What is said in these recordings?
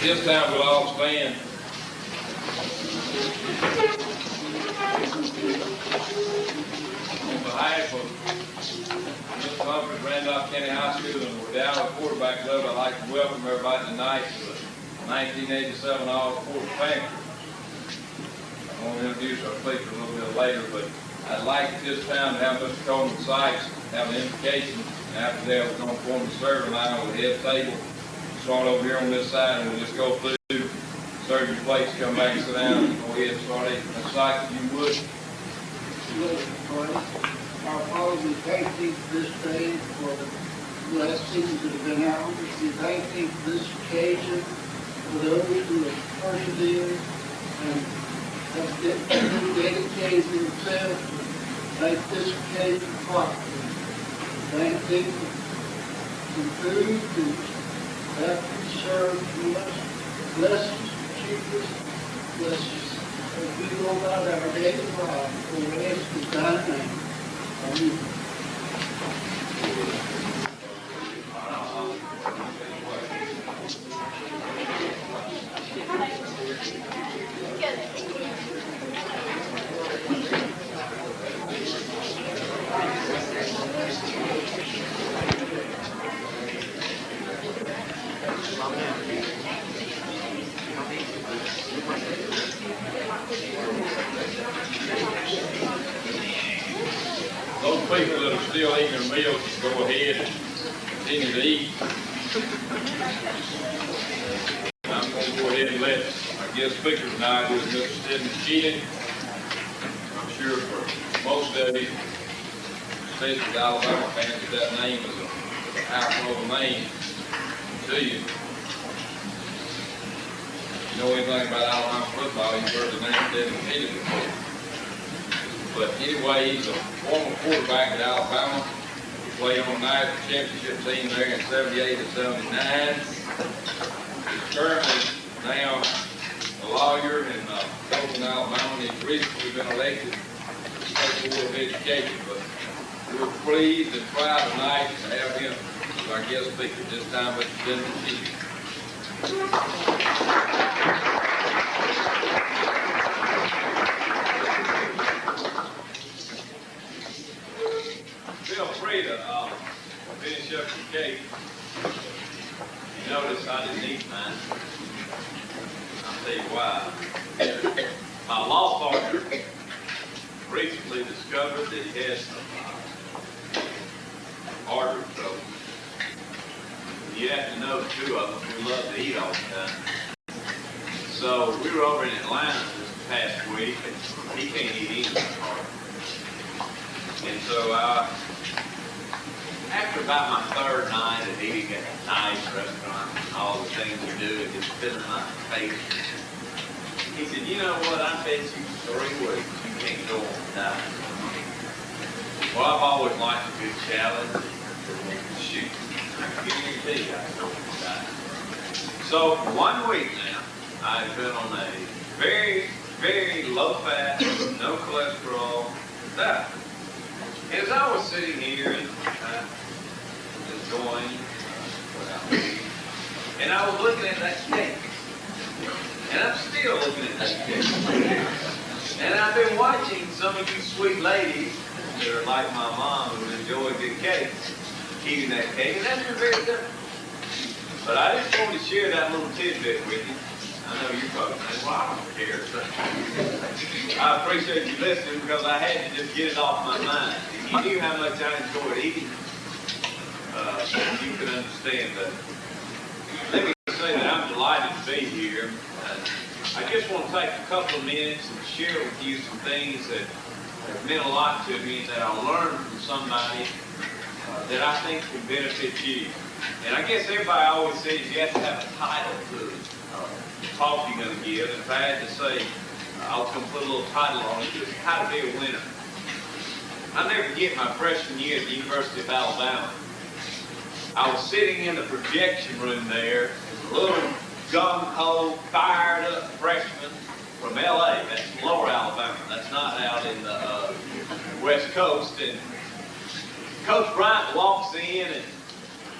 This time we'll all stand. On behalf of Ms. Humphreys, Randolph County High School, and we're down at quarterback level, I'd like to welcome everybody tonight to the 1987 All-Sports Banquet. I'm going to introduce our speaker a little bit later, but I'd like at this time to have Mr. Coleman Sykes have an invocation, and after that we're going to form the serving line with the head table. Start over here on this side, and we'll just go through, serve your plates, come back and sit down, and go ahead and start it. Ms. Sykes, if you would. Our Father, we thank thee for this day, for the blessings that have been ours. We thank thee for this occasion, for those who have persevered and have dedicated themselves to make this occasion possible. Thank thee for food and that we serve to us. Bless us, keep us, bless us as we go about our daily life. For the rest of thy name. Amen. Those people that are still eating their meals can go ahead and continue to eat. I'm going to go ahead and let our guest speaker tonight, who is Mr. Steadman, Shealy. I'm sure for most of you, especially the Alabama fans, that name is a household name to you. If you know anything about Alabama football, you've heard the name Steadman Shealy before. But anyway, he's a former quarterback at Alabama. He played on the national championship team there in 78 and 79. He's currently now a lawyer in Dothan, Alabama. He's recently been elected to the State Board of Education. But we're pleased and proud tonight to have him as our guest speaker. This time, Mr. Steadman Shealy. Feel free to finish up your cake. You notice I didn't eat mine. I'll tell you why. My law partner recently discovered that he has some artery trouble. You have to know the two of them who love to eat all the time. So we were over in Atlanta this past week, and he can't eat anything hard. And so after about my third night of eating at a nice restaurant, all the things we do, and just filling my face, he said, you know what, I bet you 3 weeks you can't go on a diet. Well, I've always liked a good challenge. Shoot, I guarantee I can go on a diet. So for 1 week now, I've been on a very, very low-fat, no cholesterol diet. As I was sitting here and enjoying what I was eating, and I was looking at that cake, and I'm still looking at that cake, and I've been watching some of you sweet ladies that are like my mom who enjoy good cake, eating that cake, and that's been very different. But I just wanted to share that little tidbit with you. I know you're probably saying, well, I don't care. So I appreciate you listening because I had to just get it off my mind. If you knew how much I enjoyed eating, you could understand that. Let me say that I'm delighted to be here. I just want to take a couple of minutes and share with you some things that have meant a lot to me that I learned from somebody that I think can benefit you. And I guess everybody always says you have to have a title to talk you're going to give. If I had to say, I'll come put a little title on it, just how to be a winner. I'll never forget my freshman year at the University of Alabama. I was sitting in the projection room there, a little gung-ho, fired-up freshman from L.A. That's lower Alabama. That's not out in the West Coast. And Coach Bryant walks in, and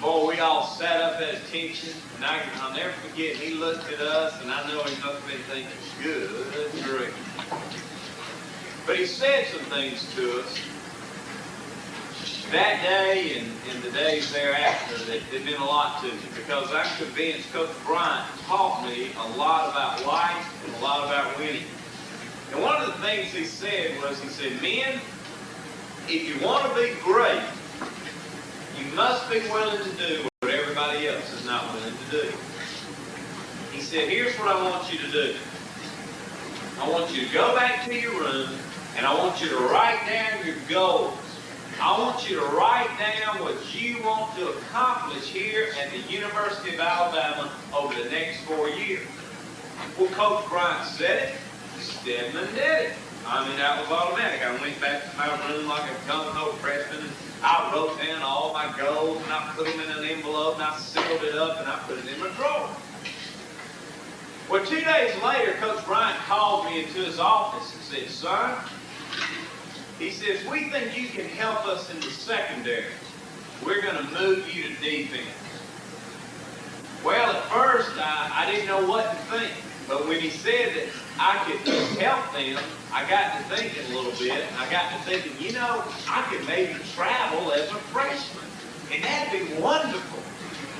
boy, we all sat up at attention, and I'll never forget, he looked at us, and I know he must have been thinking, good grief. But he said some things to us that day and the days thereafter that meant a lot to me, because I'm convinced Coach Bryant taught me a lot about life and a lot about winning. And one of the things he said was, he said, men, if you want to be great, you must be willing to do what everybody else is not willing to do. He said, here's what I want you to do. I want you to go back to your room, and I want you to write down your goals. I want you to write down what you want to accomplish here at the University of Alabama over the next 4 years. Well, Coach Bryant said it. Steadman did it. I mean, that was automatic. I went back to my room like a gung-ho freshman, and I wrote down all my goals, and I put them in an envelope, and I sealed it up, and I put it in my drawer. Well, 2 days later, Coach Bryant called me into his office and said, son, he says, we think you can help us in the secondary. We're going to move you to defense. Well, at first, I didn't know what to think. But when he said that I could help them, I got to thinking a little bit. And I got to thinking, I could maybe travel as a freshman. And that'd be wonderful.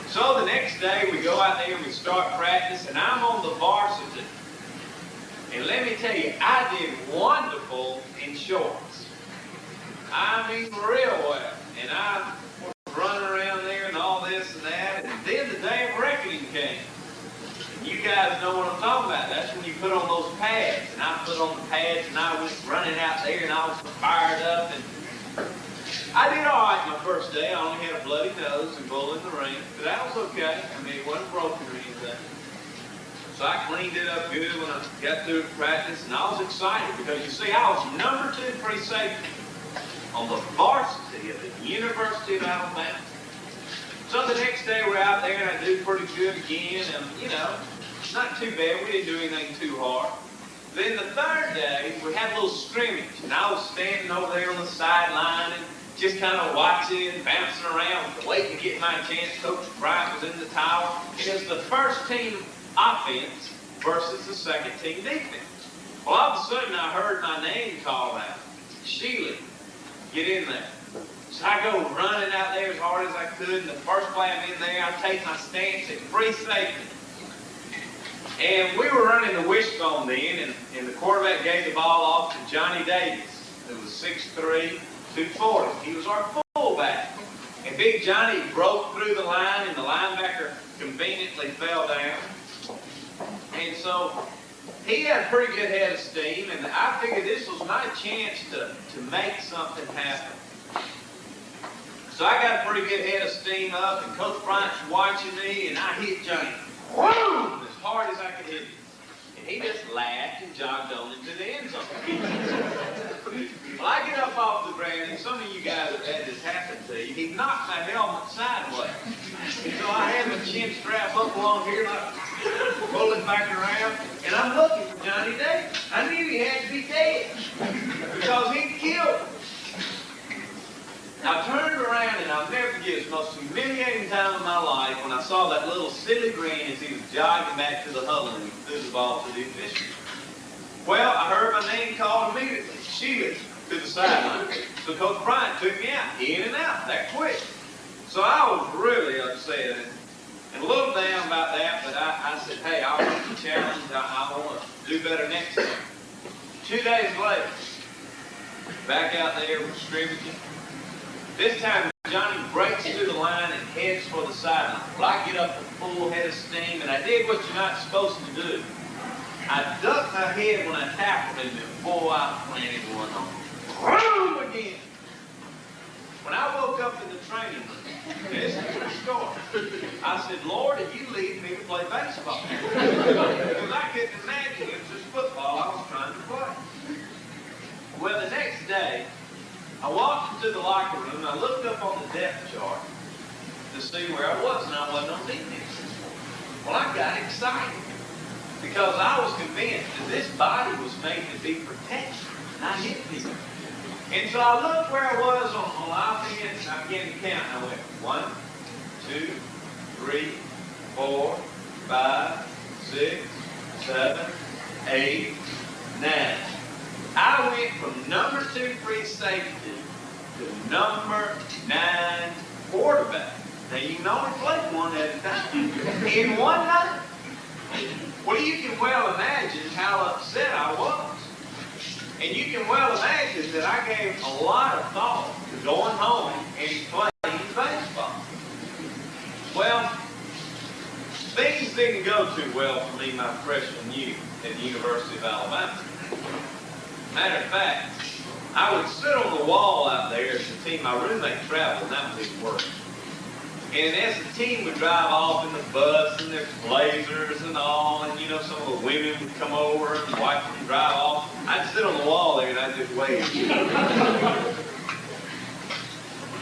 So the next day, we go out there and we start practice, and I'm on the varsity. And let me tell you, I did wonderful in shorts. I mean, real well. And I was running around there and all this and that. And then the day of reckoning came. And you guys know what I'm talking about. That's when you put on those pads. And I put on the pads, and I went running out there, and I was fired up. And I did all right my first day. I only had a bloody nose and bull in the ring. But that was okay. I mean, it wasn't broken or anything. So I cleaned it up good when I got through practice, and I was excited because, you see, I was number 2 free safety on the varsity of the University of Alabama. So the next day we're out there, and I do pretty good again, and, not too bad. We didn't do anything too hard. Then the third day, we had a little scrimmage, and I was standing over there on the sideline and just kind of watching, bouncing around, waiting to get my chance. Coach Bryant was in the tower. It was the first team offense versus the second team defense. Well, all of a sudden, I heard my name called out. Shealy, get in there. So I go running out there as hard as I could, and the first play I'm in there, I take my stance at free safety. And we were running the wishbone then, and the quarterback gave the ball off to Johnny Davis, who was 6'3", 240. He was our fullback. And Big Johnny broke through the line, and the linebacker conveniently fell down. And so he had a pretty good head of steam, and I figured this was my chance to make something happen. So I got a pretty good head of steam up, and Coach Bryant's watching me, and I hit Johnny, whoom, as hard as I could hit him. And he just laughed and jogged on into the end zone. Well, I get up off the ground, and some of you guys have had this happen to you. He knocked my helmet sideways. And so I had my chin strap up along here, and I pull it back around, and I'm looking for Johnny Davis. I knew he had to be dead because he'd killed him. I turned around, and I'll never forget, the most humiliating time of my life when I saw that little silly grin as he was jogging back to the huddle and threw the ball to the official. Well, I heard my name called immediately. Shealy to the sideline. So Coach Bryant took me out, in and out, that quick. So I was really upset and a little down about that, but I said, hey, I want the challenge. I want to do better next time. 2 days later, back out there, we're scrimmaging. This time, Johnny breaks through the line and heads for the sideline. Well, I get up with full head of steam, and I did what you're not supposed to do. I ducked my head when I tackled him, and boy, I planted one on him. Boom again. When I woke up in the training room, this is the story. I said, Lord, if you lead me to play baseball. Because I couldn't imagine it was just football I was trying to play. Well, the next day, I walked into the locker room, and I looked up on the depth chart to see where I was, and I wasn't on defense. Well, I got excited because I was convinced that this body was made to be protected, not hit people. And so I looked where I was on offense, and I began to count. I went 1, 2, 3, 4, 5, 6, 7, 8, 9. I went from number 2 free safety to number 9 quarterback. Now you can only play one at a time in one night. Well, you can well imagine how upset I was. And you can well imagine that I gave a lot of thought to going home and playing baseball. Well, things didn't go too well for me my freshman year at the University of Alabama. Matter of fact, I would sit on the wall out there as the team, my roommate traveled, and that was even worse. And as the team would drive off in the bus and their blazers and all, and you know, some of the women would come over and watch them drive off, I'd sit on the wall there and I'd just wait.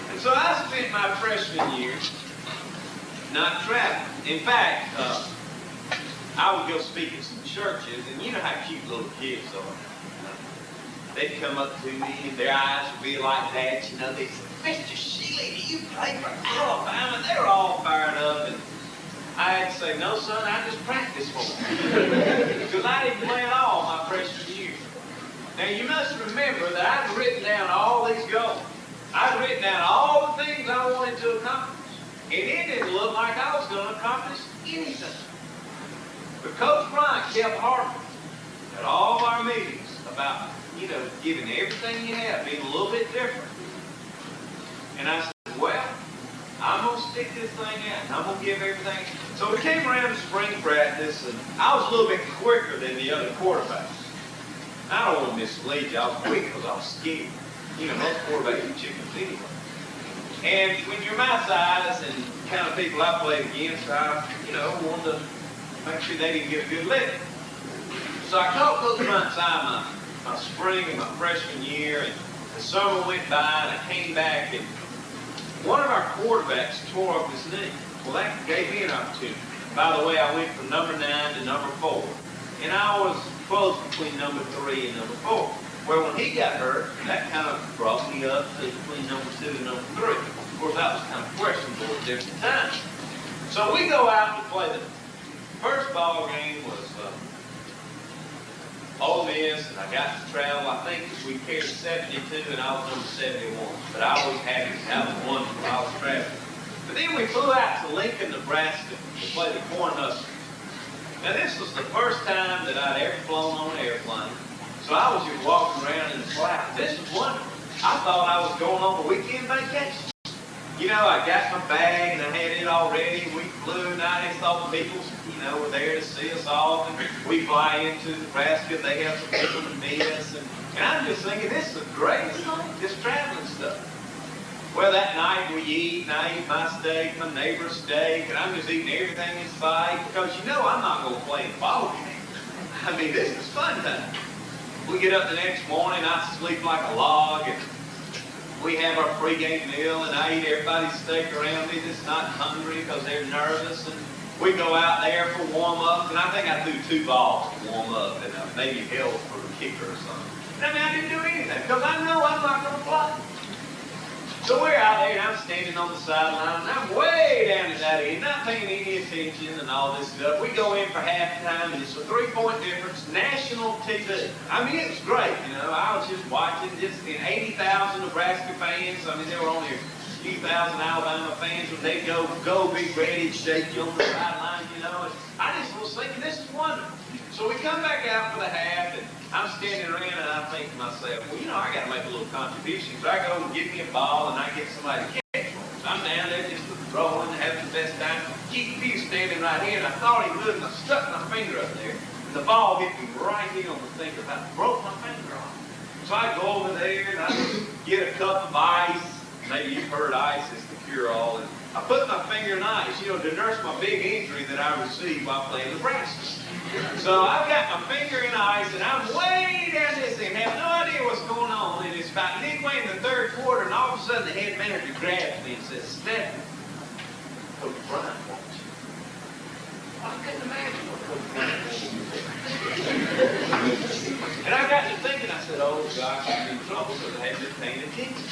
And so I spent my freshman year not traveling. In fact, I would go speak at some churches, and you know how cute little kids are. They'd come up to me, and their eyes would be like that, you know, they'd say, "Mr. Shealy, do you play for Alabama?" They were all fired up, and I had to say, "No, son, I just practice for them." Because I didn't play at all my freshman year. Now, you must remember that I'd written down all these goals. I'd written down all the things I wanted to accomplish. And it didn't look like I was going to accomplish anything. But Coach Bryant kept harping at all of our meetings about, you know, giving everything you have, being a little bit different. And I said, well, I'm going to stick this thing out, and I'm going to give everything. So we came around to spring practice, and I was a little bit quicker than the other quarterbacks. I don't want to mislead you. I was quick because I was scared. You know, most quarterbacks are chickens anyway. And when you're my size and the kind of people I played against, I, you know, wanted to make sure they didn't get a good lick. So I caught Coach Bryant's eye my spring and my freshman year, and the summer went by, and I came back, and one of our quarterbacks tore up his knee. Well, that gave me an opportunity. By the way, I went from number 9 to number 4, and I was close between number 3 and number 4. Well, when he got hurt, that kind of brought me up to between number 2 and number 3. Of course, that was kind of questionable at different times. So we go out to play. The first ball game was Ole Miss, and I got to travel. I think we carried 72, and I was number 71. But I always had it. That was one while I was traveling. But then we flew out to Lincoln, Nebraska to play the Corn Huskers. Now, this was the first time that I'd ever flown on an airplane. So I was just walking around in the clouds. This was wonderful. I thought I was going on a weekend vacation. You know, I got my bag and I had it all ready. We flew, and I just thought the people, you know, were there to see us off. And we fly into Nebraska. They have some people to meet us. And I'm just thinking, this is the greatest thing, this traveling stuff. Well, that night we eat, and I eat my steak, my neighbor's steak, and I'm just eating everything in sight because, you know, I'm not going to play in the ball game. I mean, this is fun time. We get up the next morning, I sleep like a log, and we have our pregame meal, and I eat everybody's steak around me that's not hungry because they're nervous, and we go out there for warm-ups, and I think I threw 2 balls to warm up, and maybe held for the kicker or something. I mean, I didn't do anything because I know I'm not going to play. So we're out there, and I'm standing on the sideline, and I'm way down at that end, not paying any attention and all this stuff. We go in for halftime, and it's a 3-point difference, national TV. I mean, it was great, you know. I was just watching, just 80,000 Nebraska fans. I mean, there were only a few thousand Alabama fans, and they'd go be ready and shake you on the sideline, you know. And I just was thinking, this is wonderful. So we come back out for the half, and I'm standing around, and I think to myself, well, you know, I got to make a little contribution. So I go and get me a ball, and I get somebody to catch for me. So I'm down there just throwing, having the best time. Keith Hughes standing right here, and I thought he would, and I stuck my finger up there, and the ball hit me right here on the finger. I broke my finger off. So I go over there, and I get a cup of ice. Maybe you've heard ice is the cure-all. And I put my finger in ice, you know, to nurse my big injury that I received while playing Nebraska. So I've got my finger in ice, and I'm way down this thing, have no idea what's going on. And it's about midway in the 3rd quarter, and all of a sudden the head manager grabs me and says, "Steadman, Coach Bryant wants you." I couldn't imagine what Coach Bryant wants you. And I got to thinking, I said, "Oh, got in trouble because I hadn't been paying attention.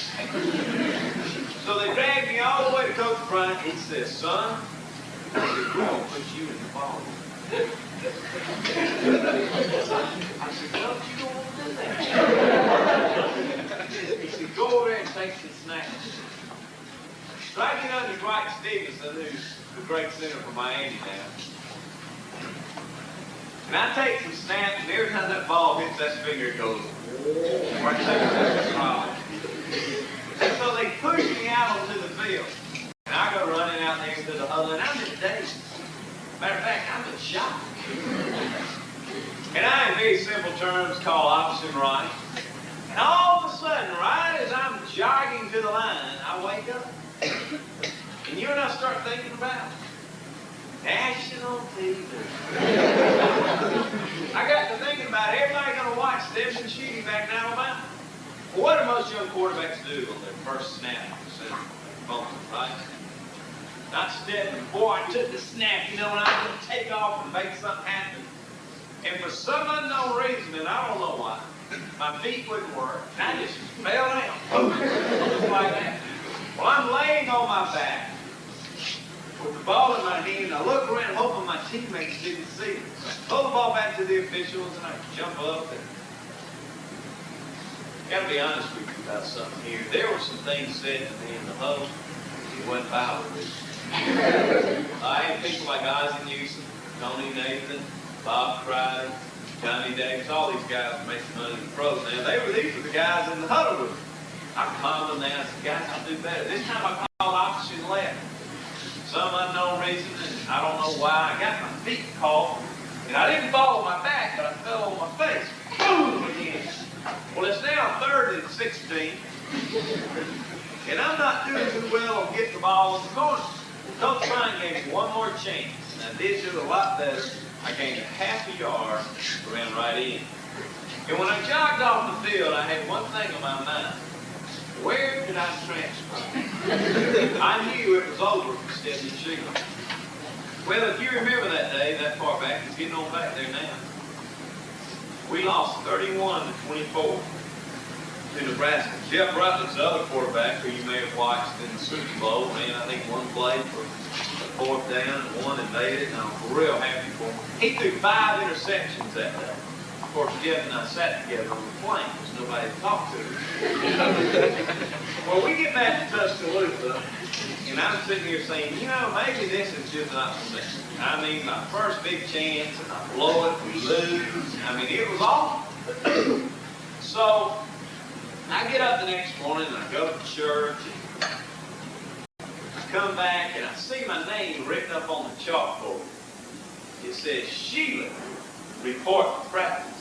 So they dragged me all the way to Coach Bryant. He says, son, we're going to put you in the ball. I said, well, you don't want to do that. He said, go over there and take some snacks. So I get under Dwight Stevenson, who's the great center for Miami now. And I take some snaps, and every time that ball hits that finger, it goes, right there. And so they push me out onto the field. And I go running out there into the huddle, and I'm in daze. Matter of fact, I'm in shock. And I, in very simple terms, call option right. And all of a sudden, right as I'm jogging to the line, I wake up. And you and I start thinking about national TV. I got to thinking about everybody going to watch Steadman and Shealy back in Alabama. Well, what do most young quarterbacks do on their first snap? Right? Not Steadman. Boy, I took the snap, and I'm going to take off and make something happen. And for some unknown reason, and I don't know why, my feet wouldn't work, and I just fell down. Just like that. Well, I'm laying on my back with the ball in my hand, and I look around hoping my teammates didn't see me. So I pull the ball back to the officials, and I jump up. And got to be honest with you about something here. There were some things said to me in the huddle. It wasn't foul. I had people like Ozzie Newsom, Tony Nathan, Bob Crider, Johnny Davis, all these guys are making money in the pros now. These were the guys in the huddle with me. I called them now and said, guys, I'll do better. This time I called option left. Some unknown reason, and I don't know why, I got my feet caught, and I didn't fall on my back, but I fell on my face. Boom! Again. Well, it's now 3rd and 16, and I'm not doing too well on getting the ball in the corner. Coach Bryant gave me one more chance, and I did do a lot better. I gained a half a yard, ran right in. And when I jogged off the field, I had one thing on my mind. Where could I transfer? I knew it was over for Steadman and Shealy. Well, if you remember that day, that far back, it's getting on back there now. We lost 31-24 to Nebraska. Jeff Rutledge, the other quarterback who you may have watched in the Super Bowl, ran, I think, one play for a 4th down and one and made it, and I'm real happy for him. He threw 5 interceptions that day. Of course, Jeff and I sat together on the plane because nobody had talked to us. Well, we get back to Tuscaloosa, and I'm sitting here saying, maybe this is just not for me. I mean, my first big chance, and I blow it, we lose. I mean, it was awful. So, I get up the next morning, and I go to church, and I come back, and I see my name written up on the chalkboard. It says, Shealy, report to practice.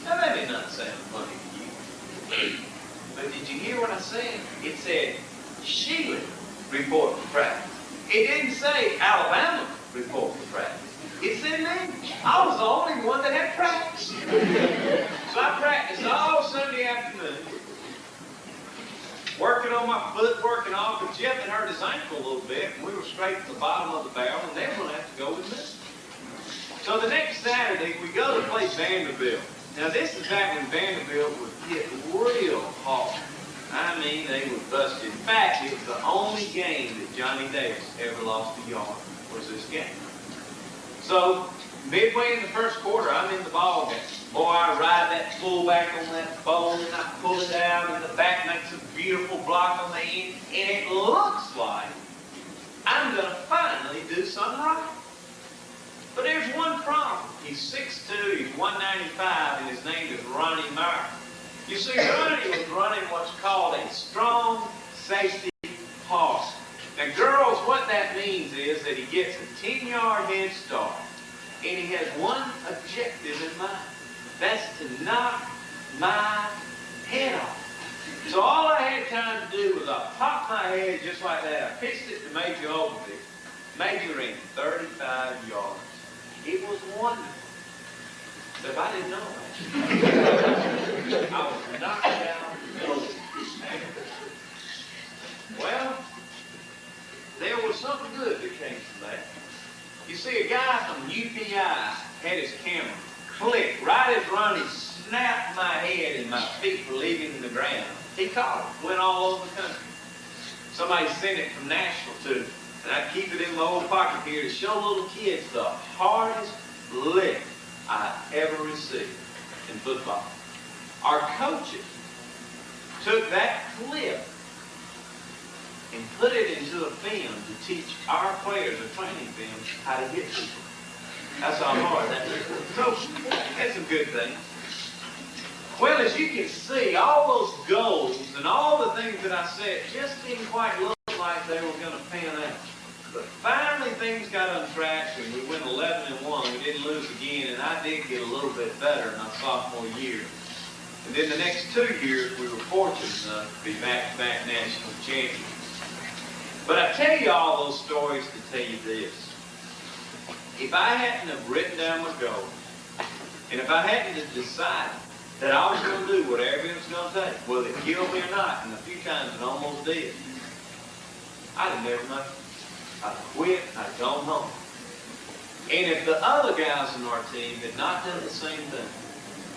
Now, that may not sound funny to you, but did you hear what I said? It said, Shealy, report to practice. It didn't say Alabama, report to practice. It said me. I was the only one that had practice. So I practiced all Sunday afternoon, working on my foot, working all, because Jeff had hurt his ankle a little bit, and we were straight to the bottom of the barrel, and they were going to have to go with me. So the next Saturday, we go to play Vanderbilt. Now, this is back when Vanderbilt was hit real hard. I mean, they were busted. In fact, it was the only game that Johnny Davis ever lost a yard, was this game. So, midway in the first quarter, I'm in the ball game. Boy, I ride that fullback on that bone, and I pull it out, and the back makes a beautiful block on the end, and it looks like I'm going to finally do something right. But there's one problem. He's 6'2", he's 195, and his name is Ronnie Meyer. You see, Ronnie was running what's called a strong safety hard. Now, girls, what that means is that he gets a 10-yard head start, and he has one objective in mind. That's to knock my head off. So all I had time to do was I popped my head just like that. I pitched it to Major Ogilvy. Major ran 35 yards. It was wonderful. But if I didn't know that, I was knocked out cold. Well, there was something good that came from that. You see, a guy from UPI had his camera click right as Ronnie snapped my head and my feet were leaving the ground. He caught it. Went all over the country. Somebody sent it from Nashville to me. And I keep it in my old pocket here to show little kids the hardest lick I ever received in football. Our coaches took that clip and put it into a film to teach our players, a training film, how to hit people. That's how hard that is. So, that's a good thing. Well, as you can see, all those goals and all the things that I said just didn't quite look like they were going to pan out. But finally, things got on track, and we went 11-1. We didn't lose again, and I did get a little bit better in my sophomore year. And then the next 2 years, we were fortunate enough to be back-to-back national champions. But I tell you all those stories to tell you this. If I hadn't have written down my goals, and if I hadn't have decided that I was going to do whatever it was going to take, whether it killed me or not, and a few times it almost did, I'd have never made it. I'd have quit, I'd have gone home. And if the other guys on our team had not done the same thing,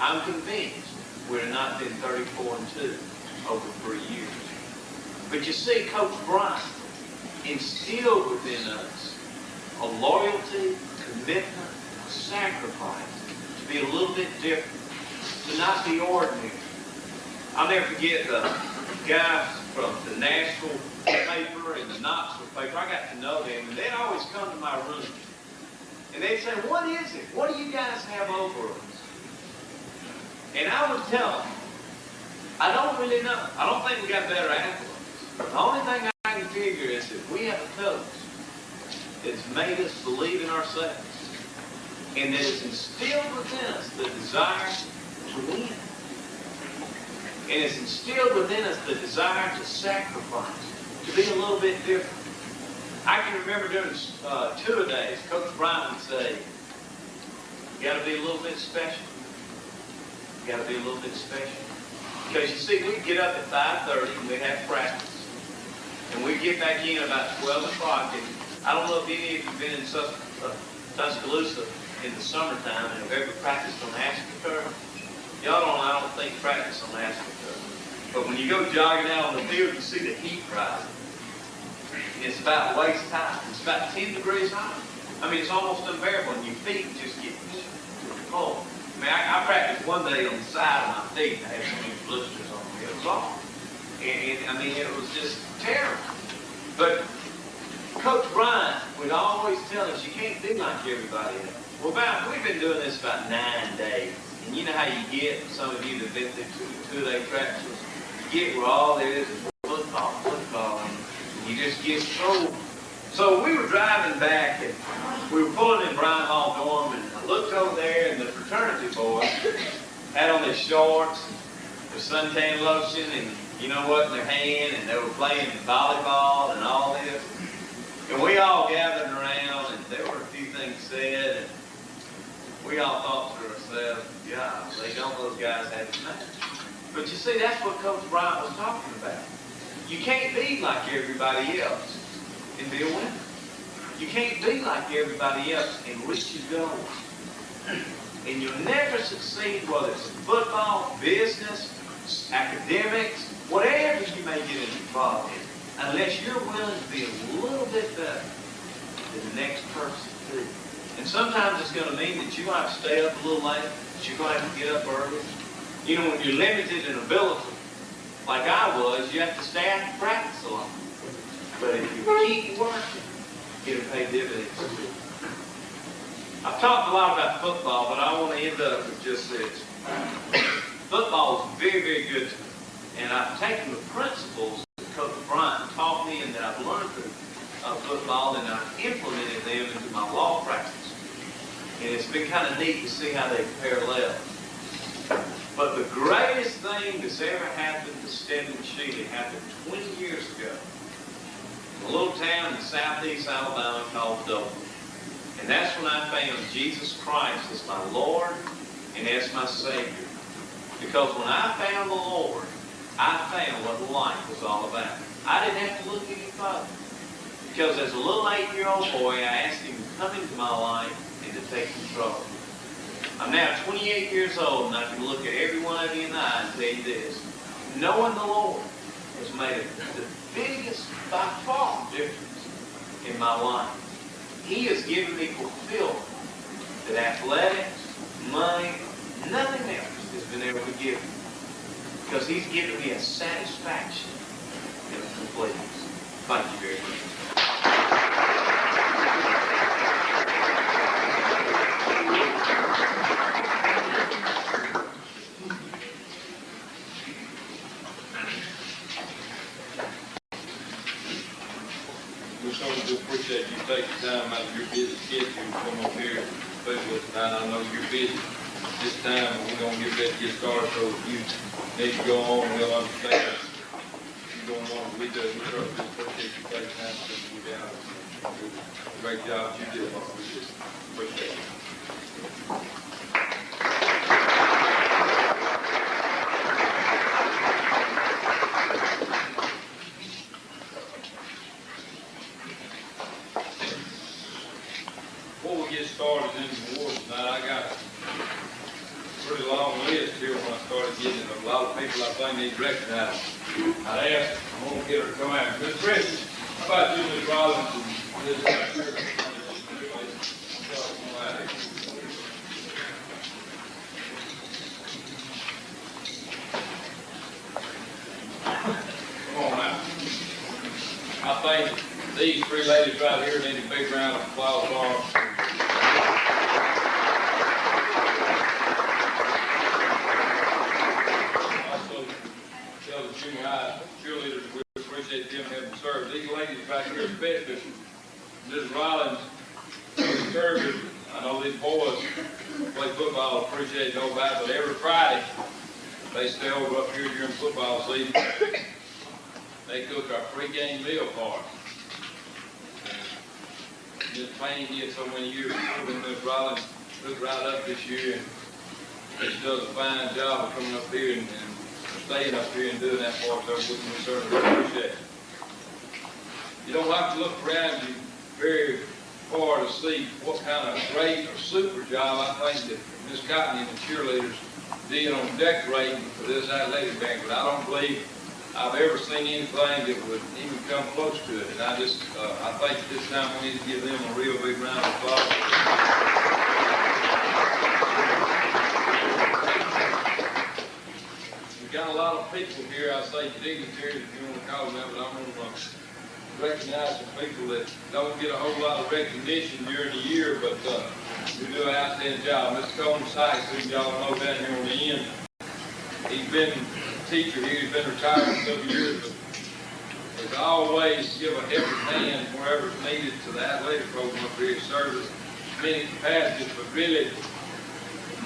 I'm convinced we'd have not been 34-2 over 3 years. But you see, Coach Bryant instilled within us a loyalty, commitment, sacrifice to be a little bit different, to not be ordinary. I'll never forget the guys from the Nashville paper and the Knoxville paper. I got to know them, and they'd always come to my room. And they'd say, "What is it? What do you guys have over us?" And I would tell them, "I don't really know. I don't think we got better athletes. The only thing I can figure is that we have a coach that's made us believe in ourselves, and that has instilled within us the desire to win. And it's instilled within us the desire to sacrifice, to be a little bit different." I can remember during two-a-days, Coach Bryant would say, "You got to be a little bit special. You got to be a little bit special." Because you see, we'd get up at 5:30 and we'd have practice. And we'd get back in about 12 o'clock. And I don't know if any of you have been in Tuscaloosa in the summertime and have ever practiced on AstroTurf. Y'all don't, I don't think, practice on AstroTurf. But when you go jogging out on the field, you see the heat rising. And it's about waist high. It's about 10 degrees high. I mean, it's almost unbearable, and your feet just get cold. I mean, I practiced one day on the side of my feet. I had so many blisters on me. It was awful. And I mean, it was just terrible. But Coach Bryant would always tell us, you can't be like everybody else. Well, we've been doing this about 9 days. And you know how you get, some of you that have been through two-day practices, you get where all there is football, and you just get thrown. So we were driving back, and we were pulling in Bryan Hall dorm, and I looked over there, and the fraternity boys had on their shorts, their suntan lotion, and you know what, in their hand, and they were playing volleyball and all this. And we all gathered around, and there were a few things said, and we all thought to ourselves, yeah, they don't those guys have it made. But you see, that's what Coach Bryant was talking about. You can't be like everybody else and be a winner. You can't be like everybody else and reach your goals. And you'll never succeed, whether it's in football, business, academics, whatever you may get involved in, unless you're willing to be a little bit better than the next person too. And sometimes it's going to mean that you're going to have to stay up a little late, that you're going to have to get up early. You know, when you're limited in ability, like I was, you have to stay out and practice a lot. But if you keep working, it'll pay dividends too. I've talked a lot about football, but I want to end up with just this. Football is very, very good to me. And I've taken the principles that Coach Bryant taught me and that I've learned through football, and I've implemented them into my law practice. And it's been kind of neat to see how they parallel. But the greatest thing that's ever happened to Steadman Shealy happened 20 years ago in a little town in southeast Alabama called Dublin. And that's when I found Jesus Christ as my Lord and as my Savior. Because when I found the Lord, I found what life was all about. I didn't have to look any further. Because as a little 8-year-old boy, I asked him to come into my life and to take control. I'm now 28 years old, and I can look at every one of you in the eye and tell you this. knowing the Lord has made the biggest, by far, difference in my life. He has given me fulfillment that athletics, money, nothing else has been able to give me. Because He's given me a satisfaction and a completeness. Thank you very much. We certainly do appreciate you taking time out of your busy schedule to come up here, especially with tonight. I know you're busy this time, and we're going to get ready to get started, so if you need to go on, we'll understand you're going on. We do. We certainly do appreciate you taking time to sit you down. Great job you did. We just appreciate it. Before we get started in the awards tonight, I got a pretty long list here when I started getting it. A lot of people I think need recognized. I asked, I'm going to get her to come out. Miss Christie, how about you, Miss Rollins, and this right here? Come on now. I think these three ladies right here need a big round of applause for them. Also, tell the junior high cheerleaders we appreciate them having served. These ladies right here, especially Mrs. Rollins, service. I know these boys play football, appreciate nobody, but every Friday they stay over up here during football season. They cook our pre-game meal for us. Miss Payne did so many years before, Miss Rollins took right up this year, and she does a fine job of coming up here and staying up here and doing that for us. We certainly appreciate it. You don't have to look around you very far to see what kind of great or super job I think that Miss Cotton and the cheerleaders did on decorating for this athletic banquet. I don't believe I've ever seen anything that would even come close to it. And I think this time we need to give them a real big round of applause. We've got a lot of people here, I say dignitaries if you want to call them that, but I'm going to recognize some people that don't get a whole lot of recognition during the year, but we do an outstanding job. Mr. Coleman Sykes, who y'all know down here on the end, he's been a teacher here, he's been retired for several years, but as always, give a helping hand wherever it's needed to the athletic program up here. He serves as many capacities, but really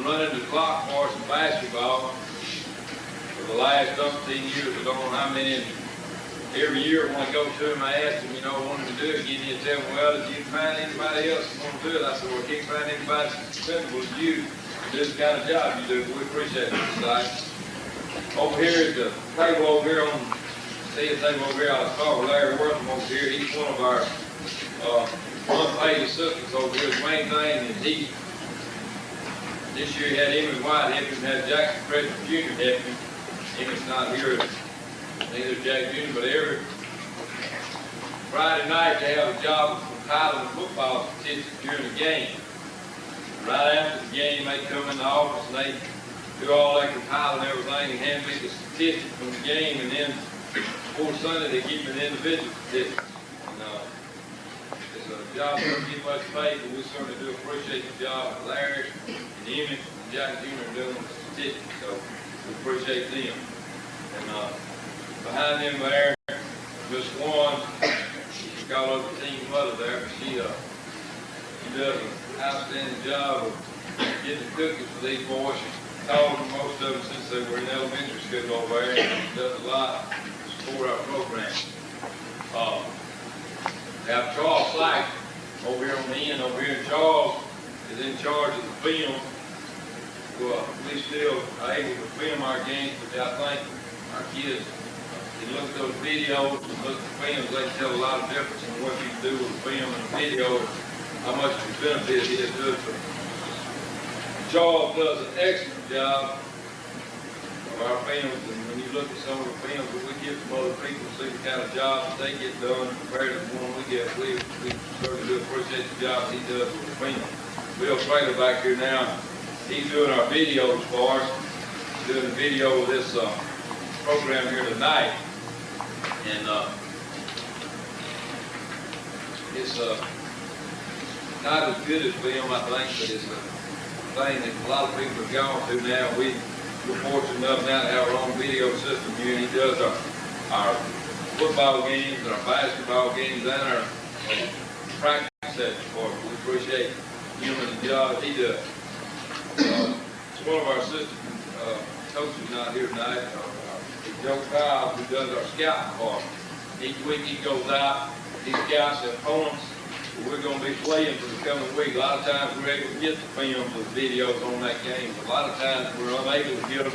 running the clock for us in basketball for the last 13 years. I don't know how many. Every year when I go to him, I ask him, I want him to do it again. He'll tell me, well, did you find anybody else who want to do it? I said, well, I can't find anybody as successful as you to do the kind of job you do. But we appreciate it, Mr. Sykes. Over here at the table over here see the table over here, I was talking with Larry Wortham over here. He's one of our unpaid assistants over here. The main thing is this year he had Emmett White helping, had Jackson Preston Jr. helping. Emmett's not here. Neither Jack Jr., but every Friday night they have a job of compiling football statistics during the game. Right after the game, they come in the office and they do all that compiling and everything and hand me the statistics from the game, and then before Sunday they give me the individual statistics. And, it's a job that doesn't get much paid, but we certainly do appreciate the job that Larry and Emmett and Jack Jr. are doing with the statistics, so we appreciate them. And, behind them there, Miss Swan, she call up the team mother there, but she does an outstanding job of getting the cookies for these boys. She taught them most of them since they were in elementary school over there, and she does a lot to support our program. We have Charles Sykes over here on the end over here, and Charles is in charge of the film. Well, we still are able to film our games, but I think our kids, you look at those videos and look at the films, they can tell a lot of difference in what you can do with a film and a video, and how much of a benefit it is to it. Charles does an excellent job of our films, and when you you look at some of the films that we get from other people, see the kind of jobs that they get done compared to the one we get. We certainly do appreciate the job he does with the film. Bill Traylor back here now, he's doing our videos for us. He's doing the video of this program here tonight. And it's not as good as film, I think, but it's a thing that a lot of people have gone to now. We're fortunate enough now to have our own video system here, and he does our football games, and our basketball games, and our practice sessions for us. We appreciate him and the job he does. One of our assistant coaches not here tonight, Joe Kyle, who does our scouting department. Each week he goes out, he scouts the opponents we're going to be playing for the coming week. A lot of times we're able to get the films or the videos on that game. But a lot of times we're unable to get them.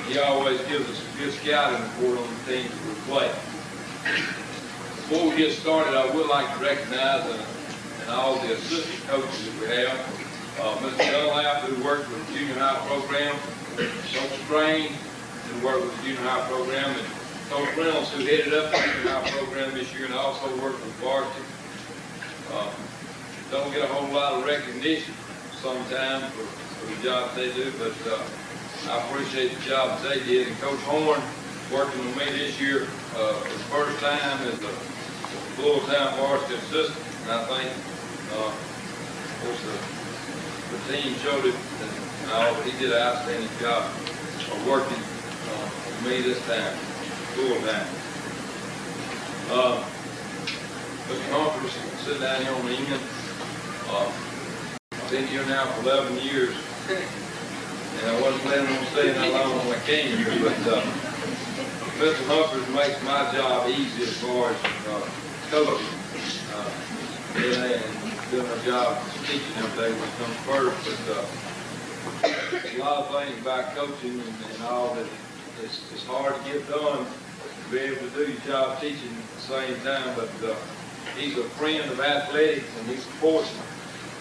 He always gives us a good scouting report on the teams we play. Before we get started, I would like to recognize and all the assistant coaches that we have. Mr. Dunlap, who worked with the junior high program, Coach Strain, who worked with the junior high program, and Coach Reynolds, who headed up the junior high program this year and also worked with varsity. Don't get a whole lot of recognition sometimes for the job they do, but I appreciate the job that they did. And Coach Horn working with me this year for the first time as a full-time varsity assistant, and I think of course the team showed it, and he did an outstanding job of working with me this time, full-time. Mr. Humphreys, sitting down here on the end. I've been here now for 11 years, and I wasn't planning on staying that long when I came here, but Mr. Humphreys makes my job easy as far as coaching. And doing my job teaching everything when it comes first, but a lot of things about coaching and all that it's hard to get done to be able to do your job teaching at the same time, but he's a friend of athletics, and he supports them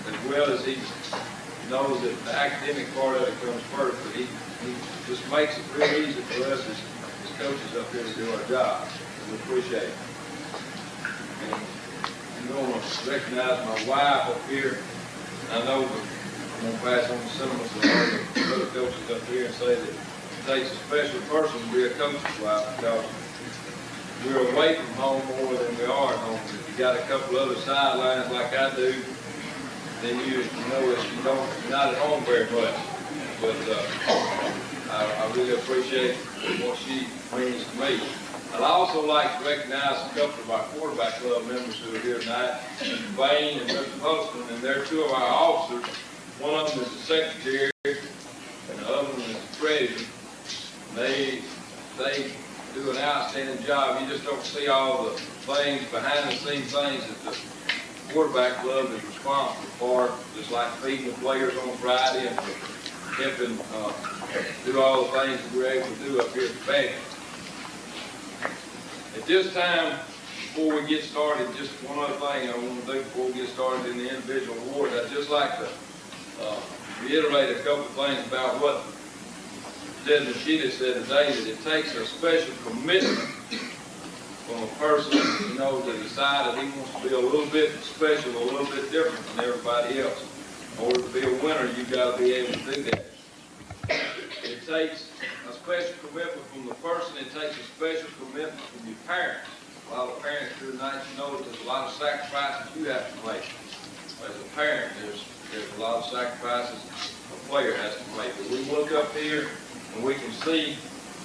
as well as he knows that the academic part of it comes first, but he just makes it real easy for us as coaches up here to do our job. We appreciate it. And I'm going to recognize my wife up here. I know that I'm going to pass on the sentiments of the other coaches up here and say that it takes a special person to be a coach's wife, because we're away from home more than we are at home. If you got a couple other sidelines like I do, then you know that you're not at home very much. But I really appreciate what she brings to me. I'd also like to recognize a couple of our quarterback club members who are here tonight, Bain and Mr. Poston, and they're two of our officers. One of them is the secretary, and the other one is the treasurer. They do an outstanding job. You just don't see all the things, behind the scenes things that the quarterback club is responsible for, just like feeding the players on Friday and helping do all the things that we're able to do up here at the Banquet. At this time, before we get started, just one other thing I want to do before we get started in the individual awards. I'd just like to reiterate a couple of things about what Steadman Shealy said today, that it takes a special commitment from a person, to decide that he wants to be a little bit special, a little bit different than everybody else. In order to be a winner, you've got to be able to do that. It takes a special commitment from the person. It takes a special commitment from your parents. A lot of parents here tonight, that there's a lot of sacrifices you have to make. As a parent, there's a lot of sacrifices a player has to make. But we look up here and we can see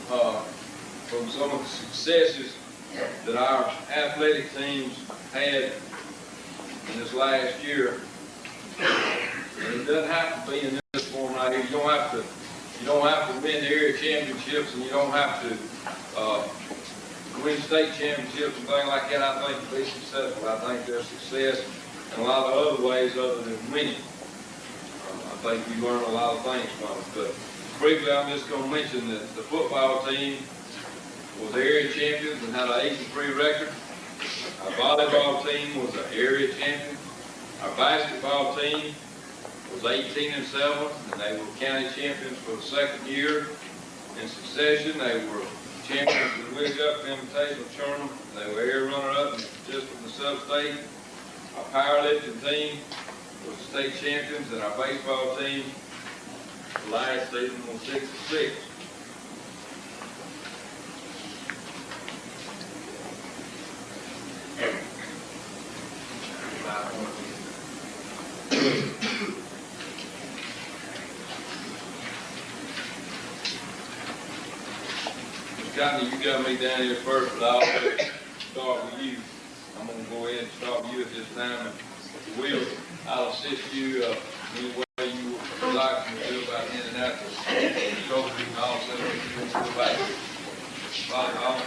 from some of the successes that our athletic teams had in this last year. And it doesn't have to be in this form right here. You don't have to win the area championships, and you don't have to win state championships and things like that. I think to be successful, I think there's success in a lot of other ways other than winning. I think we learn a lot of things from it. But briefly, I'm just going to mention that the football team was area champions and had an 8-3 record. Our volleyball team was an area champion. Our basketball team was 18-7, and they were county champions for the second year in succession. They were champions of the Wheel Cup Invitational Tournament. They were air runner-up just from the sub-state. Our powerlifting team was the state champions, and our baseball team, the last season, was 6-6. Scotty, you got me down here first, but I'll start with you. I'm going to go ahead and start with you at this time. And Will, I'll assist you any way you would like to do about in and out the coach and all that. You want to go back. Volleyball.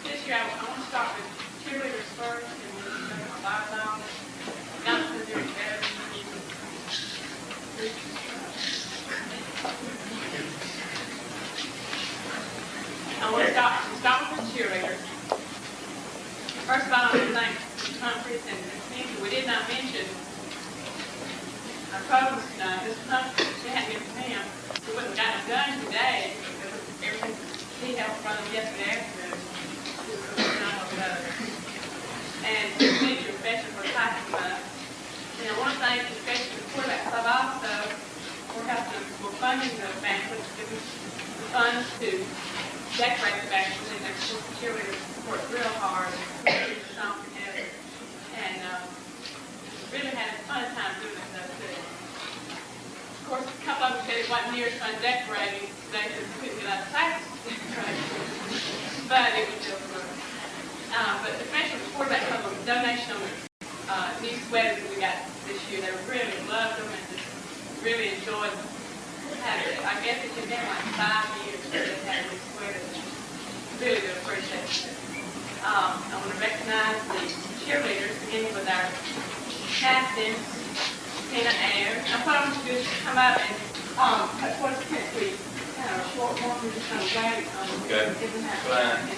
This year, I want to start with cheerleaders first, and we'll go to my volleyball. Jonathan's doing better than me. I want to start with the cheerleaders. First of all, I want to thank Humphreys and Cindy. We did not mention our coach tonight. This Humphreys, she had to get from him. We wouldn't have gotten it done today because of everything he helped run them yesterday afternoon. And thank you especially for talking about it. And I want to thank especially the quarterback club also for funding the banquet, giving the funds to decorate the banquet, and their cheerleaders worked real hard and put the song together. And really had a fun time doing it though too. Of course, a couple of them said it wasn't near as fun decorating today because we couldn't get out of practice decorating. But it was still fun. But especially the quarterback club was a donation on new sweaters that we got this year. They really loved them and just really enjoyed having it. I guess it's been like 5 years that they've had these sweaters. Really do appreciate it. I want to recognize the cheerleaders, beginning with our captain, Tina Ayer. Now what I'm going to do is come up and what's this week? Kind of a short one, we're just going to grab it. Okay. Fine.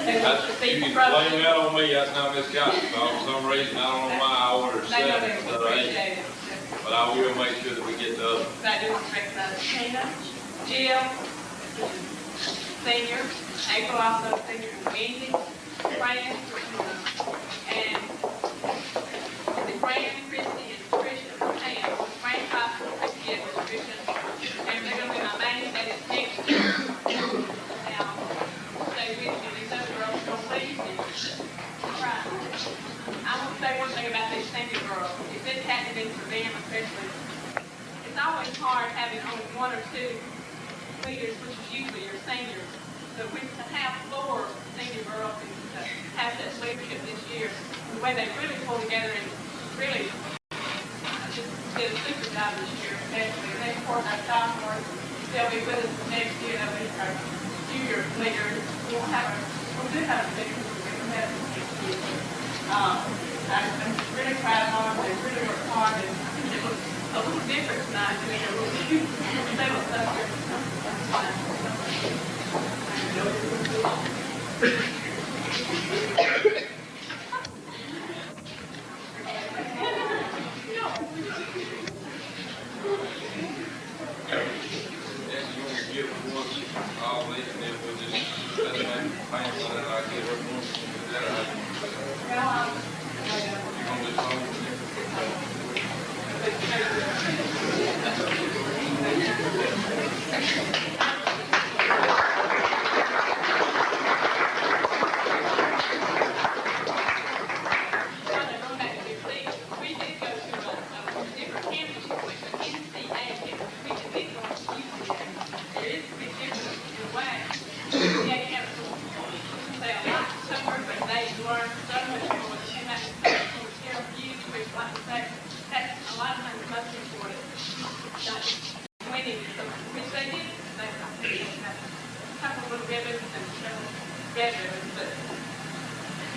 You You can blame that on me, that's not Miss Cotton. For some reason, I don't know why I ordered They know 7 they instead of 8. appreciate it. But I will make sure that we get the other. But I do want to recognize Tina, Jill, senior, April also senior, and Wendy, Fran, and Fran, Christy, and Tricia, and Fran Foster, Christy, and Tricia. And they're going to be my main, that is next year. Now, stay with me, these other girls don't leave me. Right. I want to say one thing about these senior girls. If this hadn't been for them, especially, it's always hard having only 1 or 2 leaders, which is usually your seniors. So we to have 4 senior girls and to have that leadership this year, the way they really pulled together and really just did a super job this year, especially. They support our sophomores. They'll be with us next year. They'll be our junior leaders. We'll do have a big next year. I'm really proud of them. They really worked hard, and it was a little different tonight. They were so good.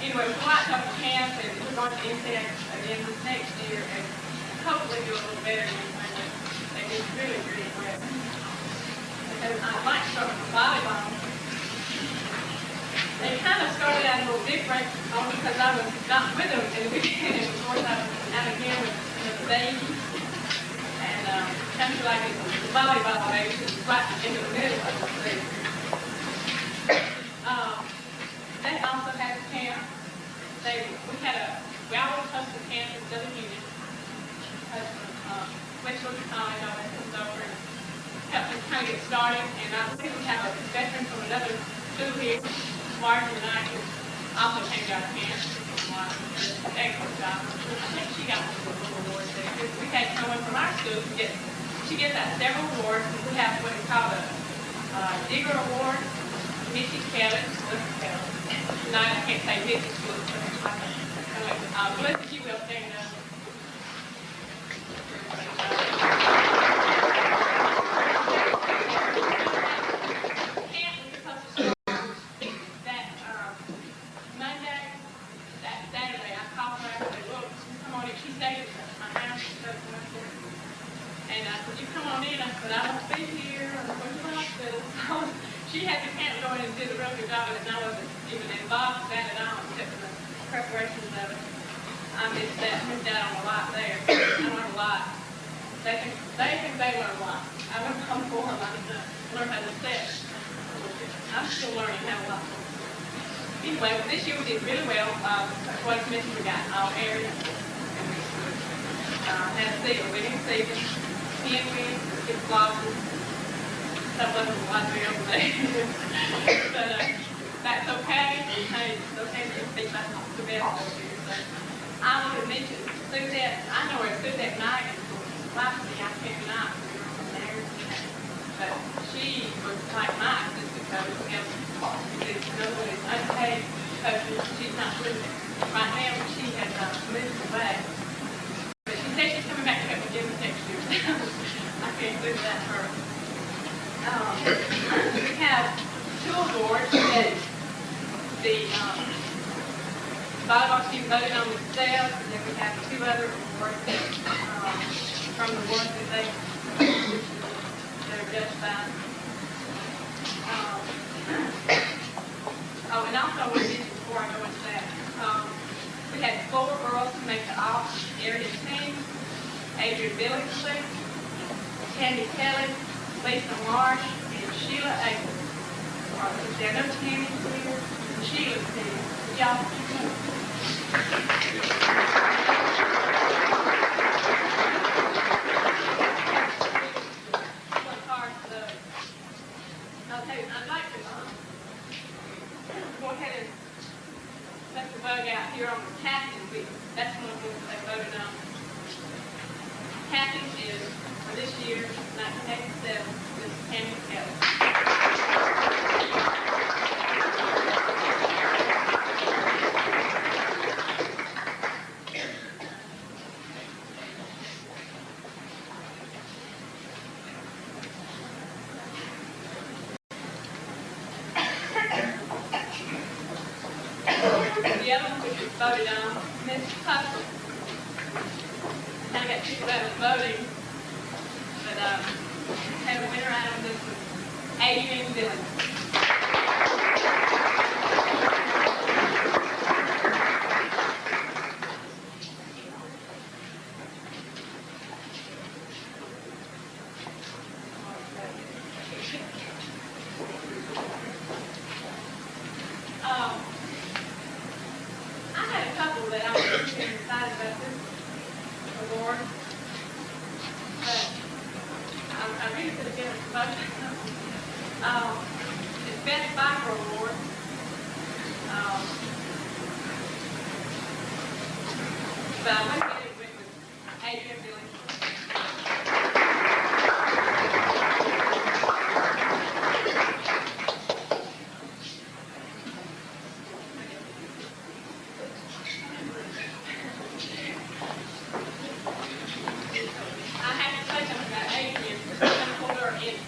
Anyway, we'll go out to camp and we're going to NCAA again this next year and hopefully do a little better than they did really, really well. Because I might start with volleyball. They kind of started out a little different only because I was not with them in the beginning. Of course, I was out again with the baby. And kind of like it's volleyball, maybe, just right in the middle of the season. They also had a camp. We always hosted a camp in Southern Union. Westwood College always comes over and helps us kind of get started. And I think we have a veteran from another school here, Martin and I, who also came to our camp. Excellent job. I think she got some awards there. We had someone from our school she gets out several awards. We have what is called a Digger Award, Missy Kelly. No, I can't say Missy Kelly. Bless you will stand up. She had the camp going and did a real good job of it, and I wasn't even involved in that at all, except for the preparations of it. I missed out on a lot there. I learned a lot. They think they learn a lot. I learned how to form, I learned how to set. I'm still learning how a lot. Anyway, this year we did really well. What I mentioned, we got all areas. And we had a winning season. 10 wins, 6 losses. Some of them was way over there. But that's okay. Hey, it's okay to think that's not the best over here. So I want to mention Suzette. I know where Suzette Knight is. Last year I came tonight from there. But she was like my assistant coach. No one is unpaid coach. She's not living right now. She has moved away. But she said she's coming back to help with Jimmy next year. I can't do that for her. We have 2 awards that the volleyball team voted on themselves, and then we have 2 other awards from the ones that they are judged by. And also I want to mention before I go into that, we had 4 girls to make the all-area team: Adrian Billingsley, Candy Kelly, Lisa Marsh, and Sheila Aikman. Is there no Tammy here? Sheila's here. Y'all. Okay, I'd like to go ahead and let the bug out here on the captain. That's one of the things they voted on. Captain is, for this year, 1987, this is Tammy Kelly. The other one which was voted on, Miss Tucker. I got people that was voting, but had a winner out of this one, Adrian Billings. I had a couple that I was really excited about this award, but I really could have given it both. It's Best Biker Award. But I went with it with Adrian Billings.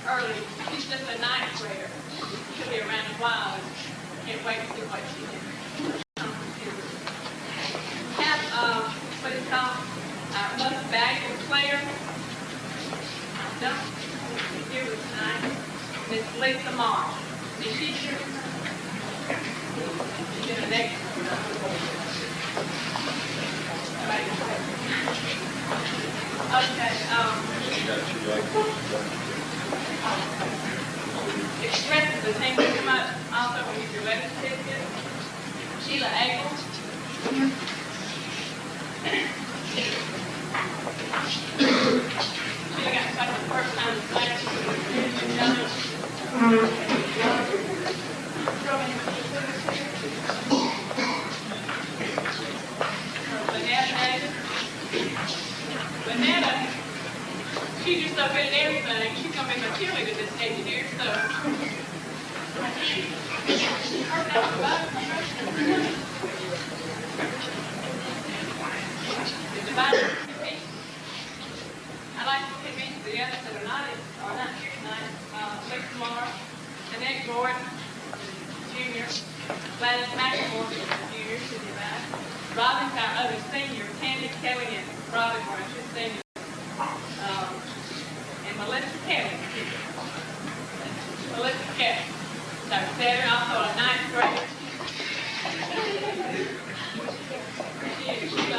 Early. She's just a ninth grader. She'll be around a while. Can't wait to see what she did. We have what is called our most valuable player. No, she's here with tonight. Miss Lisa Marsh. Is she here? She's in the next one. Okay, express the team pretty much also when you do letter certificate. Sheila Abel. Sheila got stuck the first time in class. Banana, she just up at everything. She's gonna be my cheerleader this engineer, so. I'd like to convince the others that are not here tonight, Lisa Moore, Annette Gordon, junior, Gladys McElmore, junior, she'll be back. Robin's our other senior, Candy Kelly and Robin were our two seniors. And Melissa Kelly. Melissa Kelly. So Sarah, also a ninth grader. She's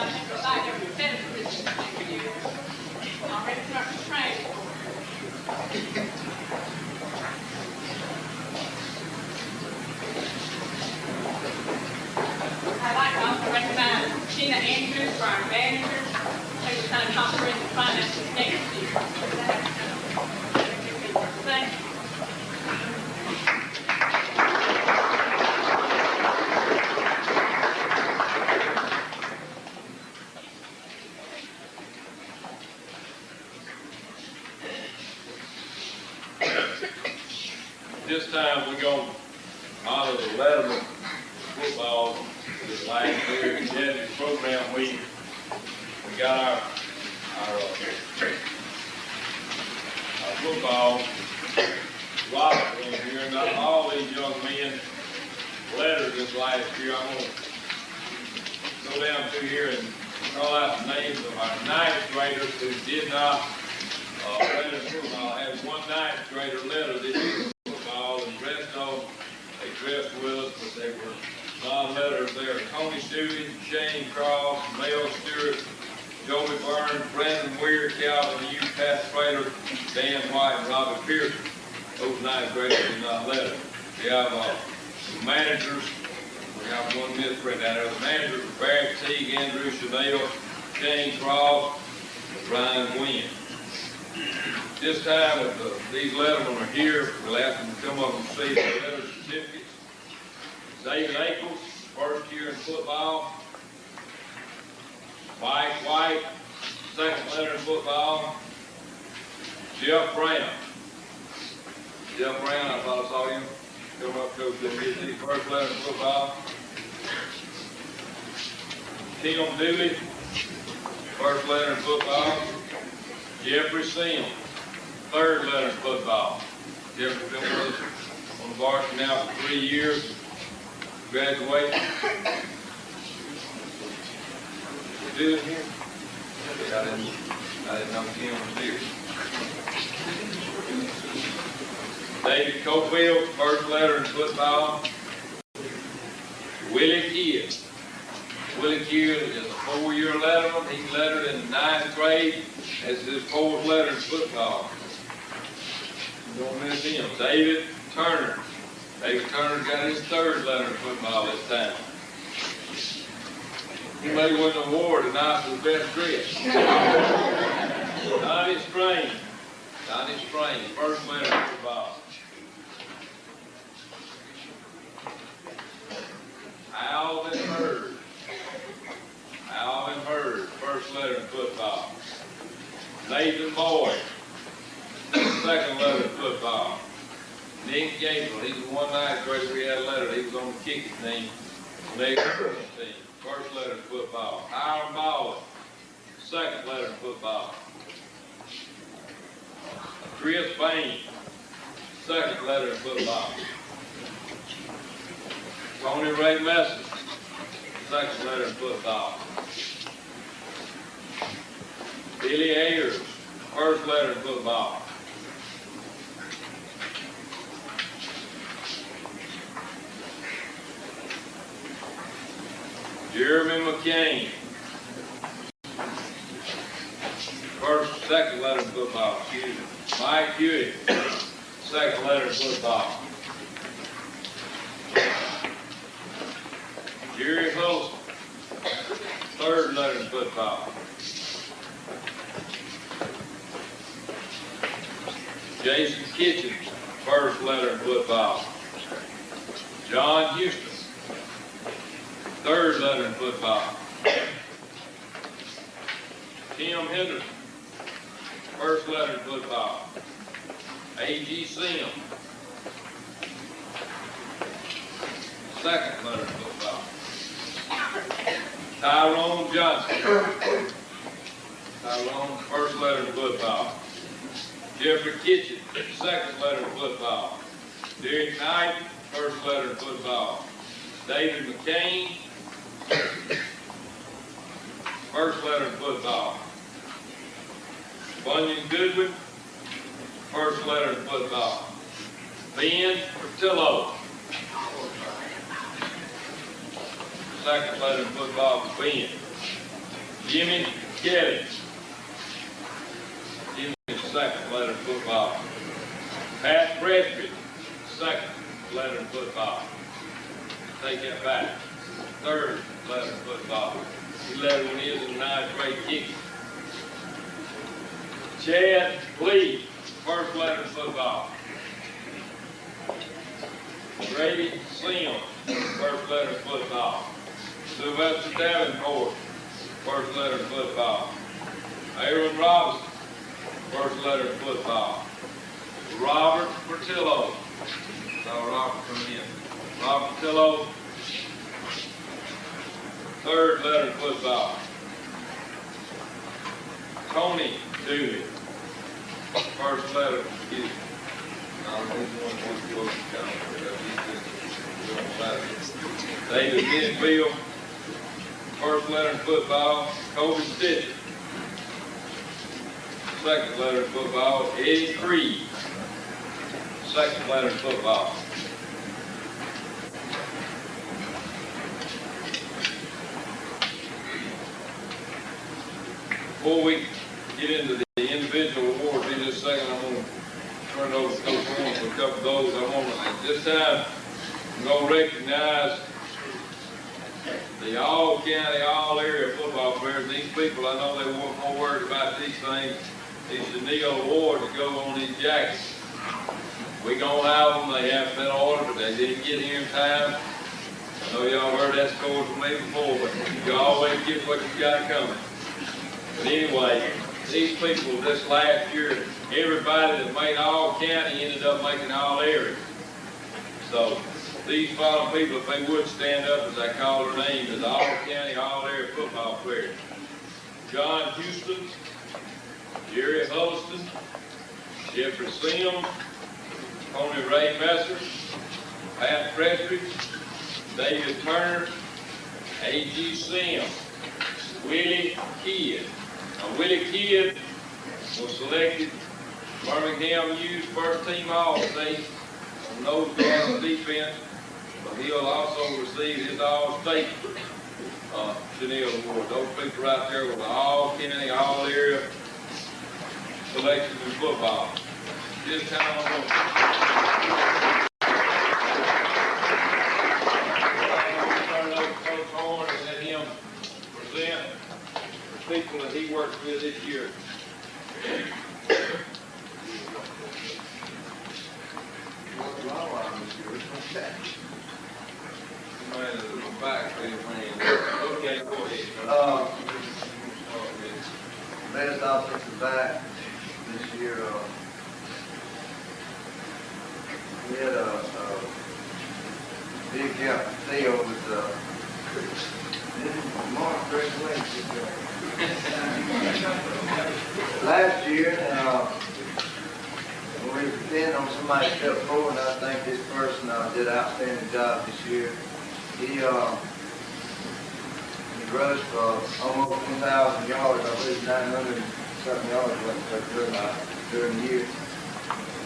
like every 7 positions every year. Already starting to train for her. I'd like to also recognize Sheena Andrews for our manager. Who's kind of comprehensive finances next year. Thank you. This time we're going to honor the Letterman football this last year. Jazz program week. We got our football locker room here. Not all these young men letters this last year. I'm going to go down through here and call out the names of our ninth graders who did not letter football. I had one ninth grader letter this year football, and the rest of them, they dressed with us, but they were non-letters there. Tony Steadman, Shane Cross, Mel Stewart, Joey Burns, Brandon Weir, Calvin Hughes, Pat Prater, Dan White, and Robert Pearson. Those ninth graders did not letter. We have the managers. We have one Miss Brett down there. The managers are Barry Teague, Andrew Chanel, Shane Cross, Brian Gwynn. This time, if these lettermen are here, we'll ask them to come up and see their letter certificates. David Ackles, first year in football. Mike White, second letter in football. Jeff Brown. Jeff Brown, I thought I saw him come up, coach, and get the first letter in football. Tim Dooley, first letter in football. Jeffrey Sims, third letter in football. Jeffrey's been with us on the varsity now for 3 years. Graduated. Do it here? I didn't know Tim was here. David Cofield, first letter in football. Willie Kidd. Willie Kidd is a 4-year letterman. He lettered in the 9th grade. That's his 4th letter in football. Don't miss him. David Turner. David Turner got his 3rd letter in football this time. He may win an award tonight for the best dress. Donnie Strain. Donnie Strain, first letter in football. Alvin Hurd. Alvin Hurd, first letter in football. Nathan Boyd, 2nd letter in football. Nick Gabriel, he's the 1-9th grader we had a letter. He was on the kicking team, next team. First letter in football. Hiram Baldwin, 2nd letter in football. Chris Bain, 2nd letter in football. Tony Ray Messer, 2nd letter in football. Billy Ayers, 1st letter in football. Jeremy McCain, second letter in football, excuse me. Mike Hewitt, second letter in football. Jerry Holston, third letter in football. Jason Kitchens, first letter in football. John Houston, third letter in football. Tim Henderson, first letter in football. A.G. Sims, second letter in football. Tyrone Johnson, Tyrone, first letter in football. Jeffrey Kitchen, second letter in football. Derek Knight, first letter in football. David McCain, first letter in football. Bunyan Goodwin, first letter in football. Ben Portillo, second letter in football for Ben. Jimmy Kelly, second letter in football. Pat Presby, second letter in football. Take that back. Third letter in football. 11 is in the ninth grade kicking. Chad Lee, first letter in football. Grady Sims, first letter in football. Sylvester Davenport, first letter in football. Aaron Robinson, first letter in football. Robert Portillo. Saw Robert coming in. Robert Portillo, third letter in football. Tony Dooley, first letter. David Denfield, first letter in football. Kobe Stitcher, second letter in football. Eddie Creed, second letter in football. Before we get into the individual awards, in just a second, I'm going to turn it over to Coach Warren for a couple of those. I want to, at this time, I'm going to recognize the all-county, all-area football players. These people, I know they weren't more worried about these things. These Chanel awards that go on these jackets. We gonna have them. They haven't been ordered, but they didn't get here in time. I know y'all heard that story from me before, but you always get what you got coming. But anyway, these people this last year, everybody that made all county ended up making all area. So these following people, if they would stand up as I call their name, is all county, all area football players. John Houston, Jerry Holston, Jeffrey Sims, Tony Ray Messer, Pat Presby, David Turner, A.G. Sims, Willie Kidd. Now, Willie Kidd was selected Birmingham U's first team All-State on nose guard and defense, but he'll also receive his All-State Chanel Award. Those people right there were the all-county, all-area selections in football. This time I'm going to turn it over to Coach Horn and let him present the people that he worked with this year. Okay, go ahead. Best offensive back this year. We had a big deal with Mark last year, when we were depending on somebody to step forward, and I think this person did an outstanding job this year. He rushed for almost 1,000 yards. I believe 900 something yards during the year.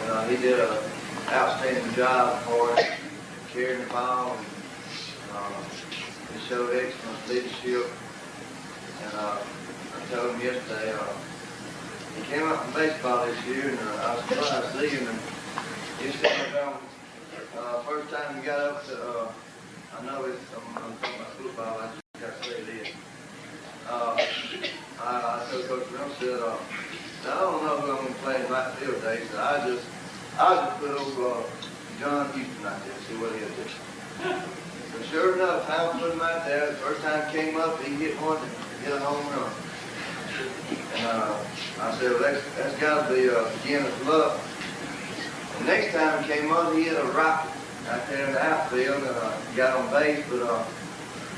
And he did an outstanding job for us, carrying the ball. He showed excellent leadership. And I told him yesterday, he came out from baseball this year, and I was surprised to see him. And he's sitting down. First time he got up to, I know I'm talking about football. I just got to say this. I told Coach Brown, said, I don't know who I'm going to play in right field today. So I just put over John Houston out there, see what he'll do. So sure enough, I put him out there. The first time he came up, he hit one and hit a home run. And I said, well, that's got to be a beginner's luck. The next time he came up, he hit a rocket out there in the outfield and got on base. But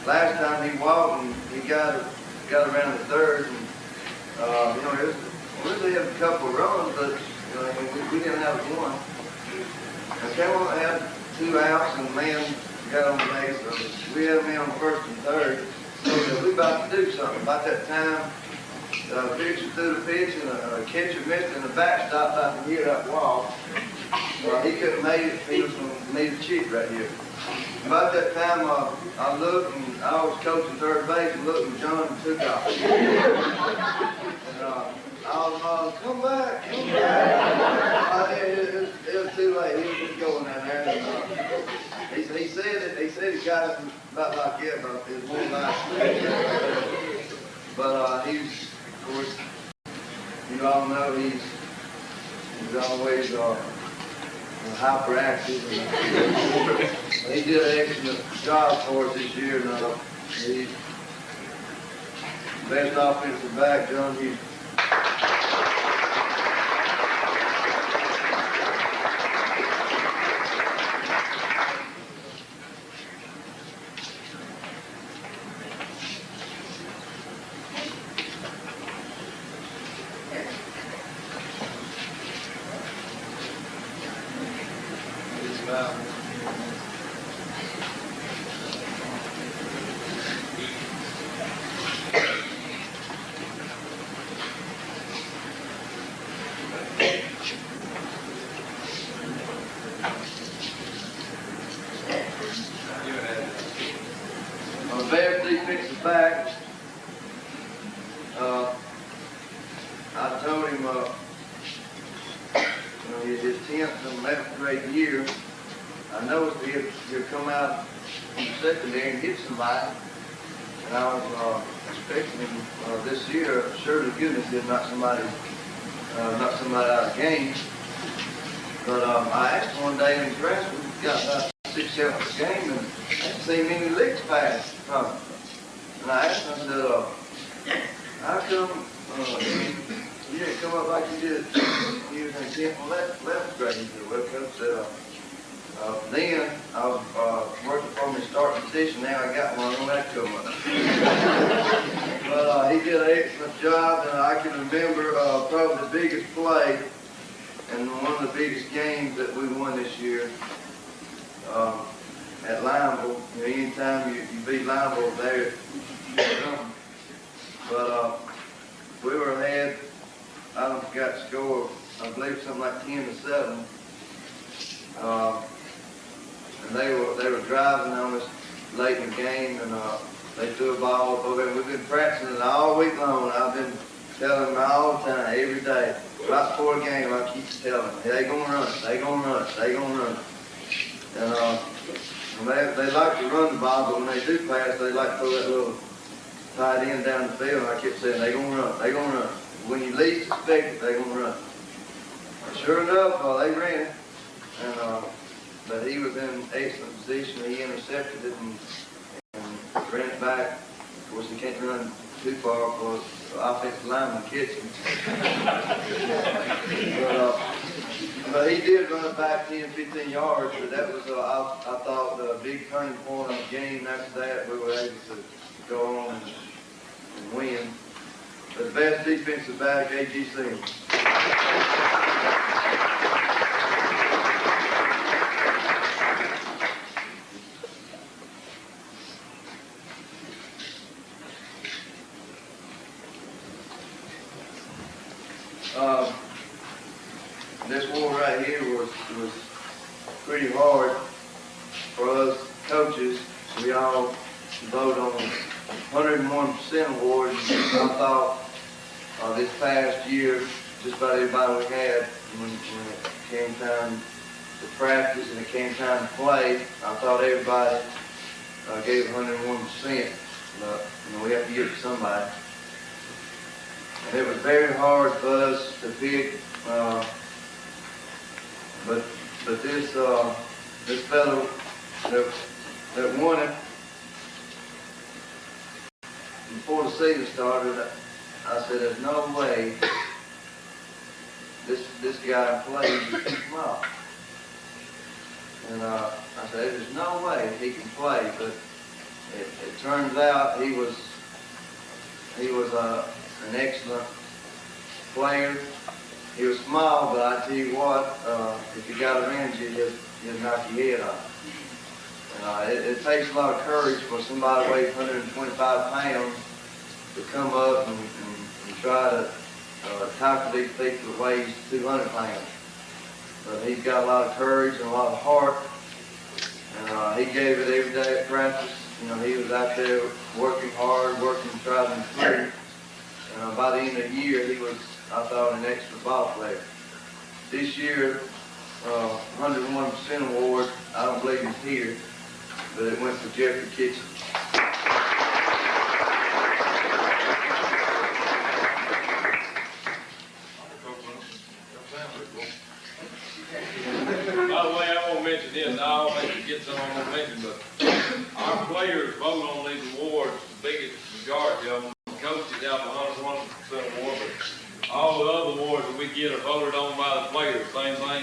last time he walked and he got around the third. And, you know, we did have a couple of runs, but you know, we didn't have one. And came on and had 2 outs, and the man got on base. So we had a man on first and third. So we about to do something. About that time, the pitcher threw the pitch, and a catcher missed, and the backstop about to hit that wall. He couldn't make it. He was going to need a chip right here. About that time, I looked, and I was coaching third base, and looked, and John took off. And I was hollering, come back, come back. It was too late. He was just going down there. And, he said he got it about like that, but it was more like. But he's, of course, you all know he's always hyperactive. And he did an excellent job for us this year. And he's best offensive back, John Houston. On the best defensive back, I told him, his 10th and 11th grade year, I noticed he'd come out in the secondary and hit somebody, and I was expecting him this year, sure to goodness, did not somebody out of the game. But I asked him one day in his freshman, got about 6-7 game, and I hadn't seen many licks pass from him. And I asked him, I said, how come you didn't come up like you did? You was in 10th and 11th grade. He said, well, Coach said, then I was working for me starting position. Now I got one on that come up. But he did an excellent job, and I can remember probably the biggest play and one of the biggest games that we won this year at Limeville. You know, anytime you beat Limeville there, but we were ahead. I don't forget the score. I believe something like 10-7. And they were driving on us late in the game, and they threw a ball up over there. We've been practicing it all week long. I've been telling them all the time, every day. Right before a game, I keep telling them, they gonna run it, they gonna run it, they gonna run it. And they like to run the ball, but when they do pass, they like to throw that little tight end down the field. And I kept saying, they gonna run it, they gonna run it. When you least expect it, they gonna run it. And sure enough, they ran it. And but he was in excellent position. He intercepted it and ran it back. Of course, he can't run too far for the offensive lineman catching. But he did run it back 10-15 yards. But that was, I thought, a big turning point of the game. After that, we were able to go on and win. But the best defensive back, AGC. This war right here was pretty hard for us coaches. We all voted on 101% award. I thought this past year just about everybody we had when it came time to practice and it came time to play. I thought everybody gave 101%, but we have to give it to somebody. And it was very hard for us to pick, but this fellow that won it, before the season started, I said, there's no way this guy plays too small. And I said, there's no way he can play, but it turns out he was an excellent player. He was small, but I tell you what, if you got around you, he'll knock your head off. And it takes a lot of courage for somebody who weighs 125 pounds to come up and try to tackle these people that weighs 200 pounds. But he's got a lot of courage and a lot of heart, and he gave it every day at practice. He was out there working hard, working to try to improve. By the end of the year, he was, I thought, an excellent ball player. This year, 101% award, I don't believe he's here, but it went to Jeffrey Kitchen. By the way, I want to mention this, I always forget something I'm going to mention, but our players vote on these awards, the biggest majority of them. Coaches have 101% award, but all the other awards that we get are voted on by the players. Same thing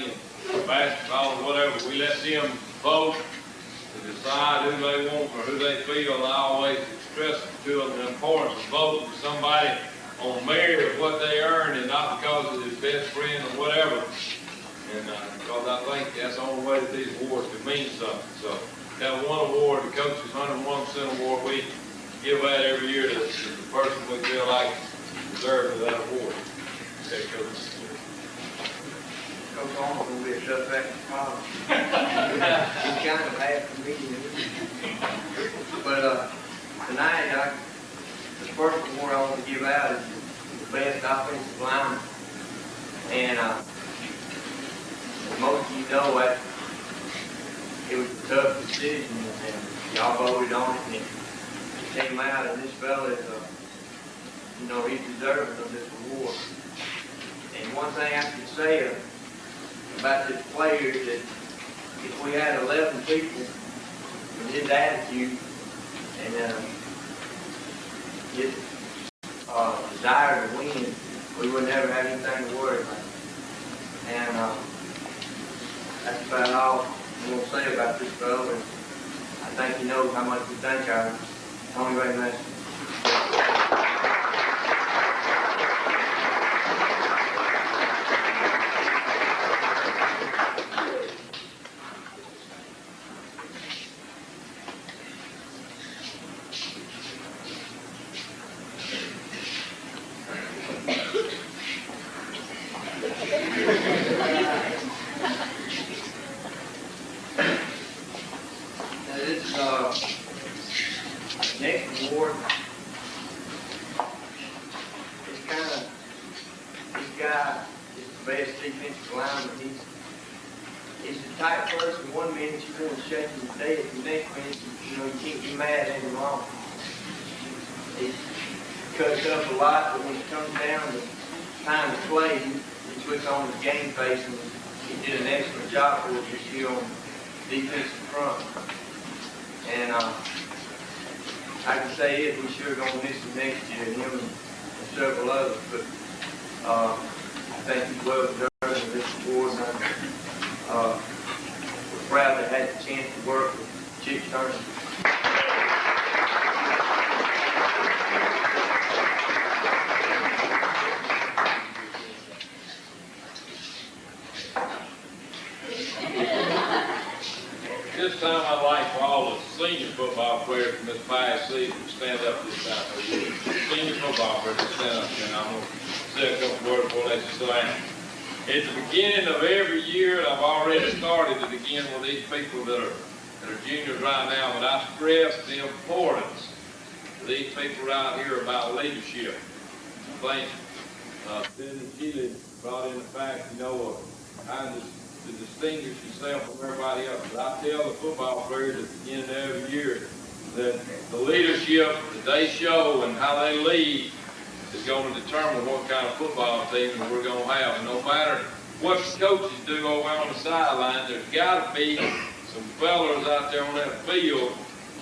in basketball or whatever. We let them vote to decide who they want or who they feel. I always stress to them the importance of voting for somebody on merit of what they earn and not because of his best friend or whatever. And because I think that's the only way that these awards can mean something. So that one award, the coach's 101% award, we give that every year to the person we feel like deserves that award. Okay, Coach. Coach Holmes will be a suspect in college. He's kind of bad for me. But tonight, the first award I want to give out is the best offensive lineman. And as most of you know, it was a tough decision, and y'all voted on it, and it came out, and this fella is, he's deserving of this award. And one thing I can say about this player is that if we had 11 people with his attitude and his desire to win, we would never have anything to worry about. And that's about all I'm going to say about this fella. And I think he knows how much we think of him. Tony Ray Mason. Next award, this guy is the best defensive lineman. He's the type of person, 1 minute you're going to shake him to death, the next minute, you can't be mad at him long. He cuts up a lot, but when it comes down to time to play, he puts on his game face, and he did an excellent job for us this year on defensive front. And I can say it, we sure going to miss him next year, him and several others, but I think he's well deserving of this award. And we're proud to have had the chance to work with Chick Turner. This time I'd like for all the senior football players from this past season to stand up this time. Senior football players to stand up, and I'm going to say a couple words before they sit down. At the beginning of every year, and I've already started it again with these people that are juniors right now, but I stress the importance of these people right here about leadership. I think Steadman, Shealy, brought in the fact, kind of to distinguish yourself from everybody else. But I tell the football players at the beginning of every year that the leadership that they show and how they lead is going to determine what kind of football team that we're going to have. And no matter what the coaches do over on the sideline, there's got to be some fellas out there on that field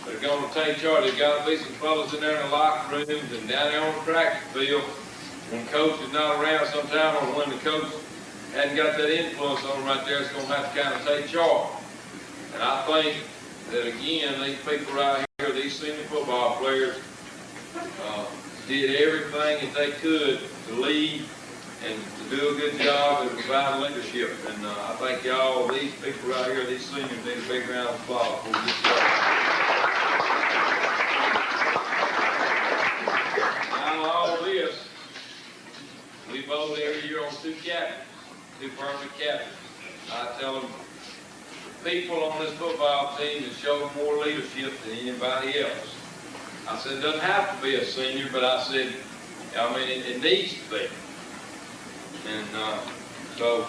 that are going to take charge. There's got to be some fellas in there in the locker rooms and down there on the practice field when coach is not around sometime, or when the coach hadn't got that influence on them right there, it's going to have to kind of take charge. And I think that, again, these people right here, these senior football players, did everything that they could to lead and to do a good job and provide leadership. And I think y'all, these people right here, these seniors, need a big round of applause for this job. Now, all this, we vote every year on 2 captains, 2 permanent captains. I tell them, the people on this football team that show more leadership than anybody else. I said, it doesn't have to be a senior, but I said, it needs to be. And so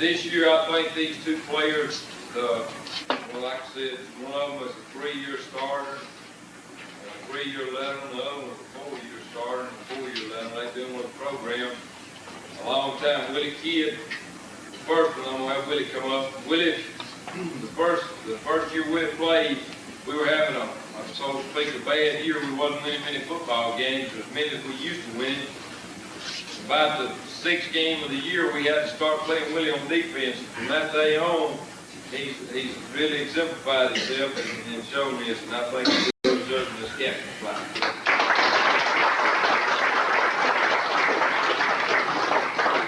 this year, I think these 2 players, like I said, one of them was a 3-year starter, a 3-year veteran, the other one was a 4-year starter, and a 4-year veteran. They've been with the program a long time. Willie Kidd, the first one, I'm going to have Willie come up. Willie, the first year Willie played, we were having so to speak, a bad year. We wasn't winning many football games, as many as we used to win. About the 6th game of the year, we had to start playing Willie on defense. From that day on, he's really exemplified himself and shown this, and I think he's deserving this captain flag.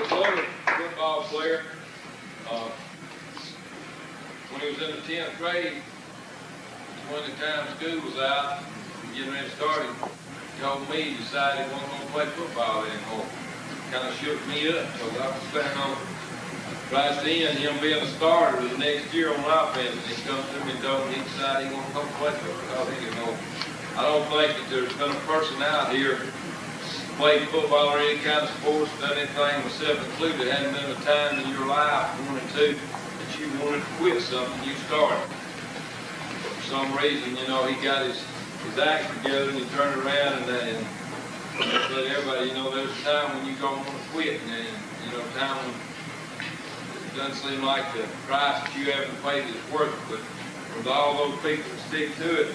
The other football player, when he was in the 10th grade, when the time school was out, getting ready to start, he told me he decided he wasn't going to play football anymore. Kind of shook me up, because I was planning on right then him being a starter the next year on offense. And he comes to me and told me he decided he wasn't going to play football anymore. I don't think that there's been a person out here played football or any kind of sports, done anything, myself included, hadn't been a time in your life, 1 or 2, that you wanted to quit something you started. For some reason, he got his act together and he turned around and let everybody, there's a time when you don't want to quit, and time when it doesn't seem like the price that you haven't paid is worth it. But with all those people that stick to it,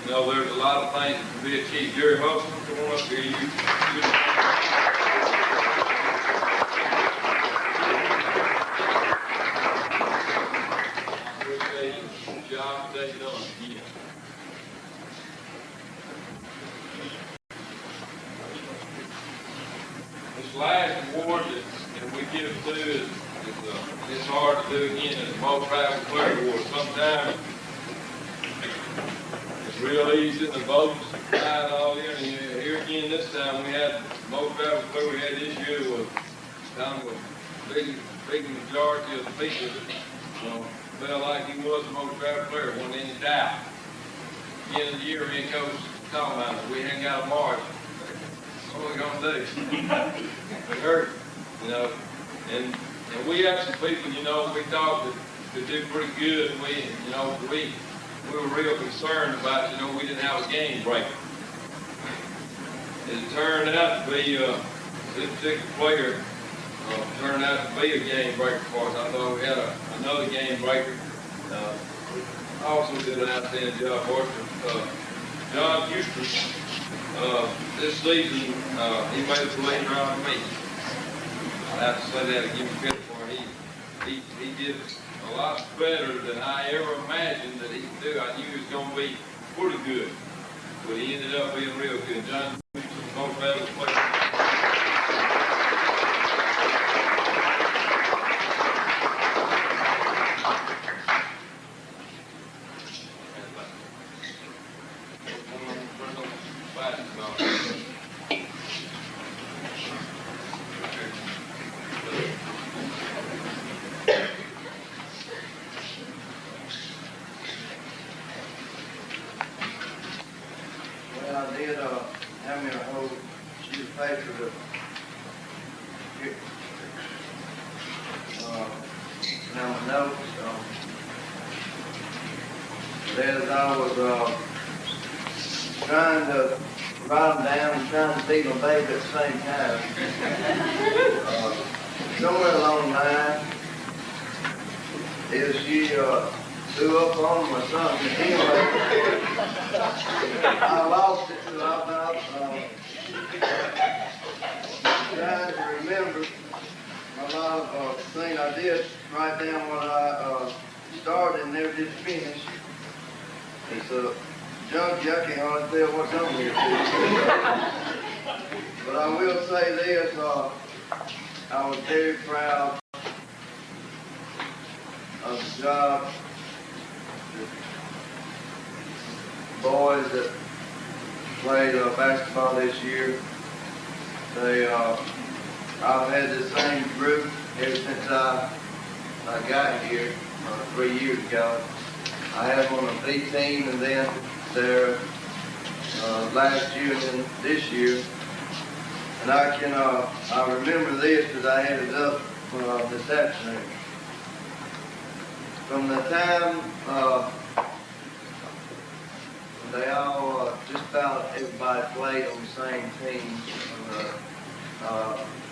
there's a lot of things that can be achieved. Jerry Hudson, come on up here. Good job today done. Yeah. This last award that we give to is it's hard to do again. It's the most valuable player award. Sometimes it's real easy to vote all year. And here again this time we had the most valuable player we had this year was kind of a big majority of the people felt like he was the most valuable player. Wasn't any doubt. Beginning of the year, me and Coach talking about it. We ain't got a march. What are we going to do? We hurt, and we have some people, we thought that could do pretty good, and we were real concerned about, we didn't have a game breaker. It turned out to be, this particular player turned out to be a game breaker for us. I thought we had another game breaker. Also did an outstanding job for us. John Houston. This season, he made a play around me. I have to say that and give him credit for it. He did a lot better than I ever imagined that he could do. I knew he was going to be pretty good, but he ended up being real good. John Houston, most valuable player. I did have me a whole, she was notes. As I was trying to write them down and trying to feed my baby at the same time, somewhere along the line, either she threw up on him or something. Anyway, I lost it to the trying to remember a lot of things I did write down what I started and never did finish. It's a junkie, I can't hardly tell what's on here too. But I will say this, I was very proud of the job. The boys that played basketball this year, I've had the same group ever since I got here 3 years ago. I had them on a B team, and then there last year and then this year. And I remember this because I had it up this afternoon. From the time they all, just about everybody played on the same team,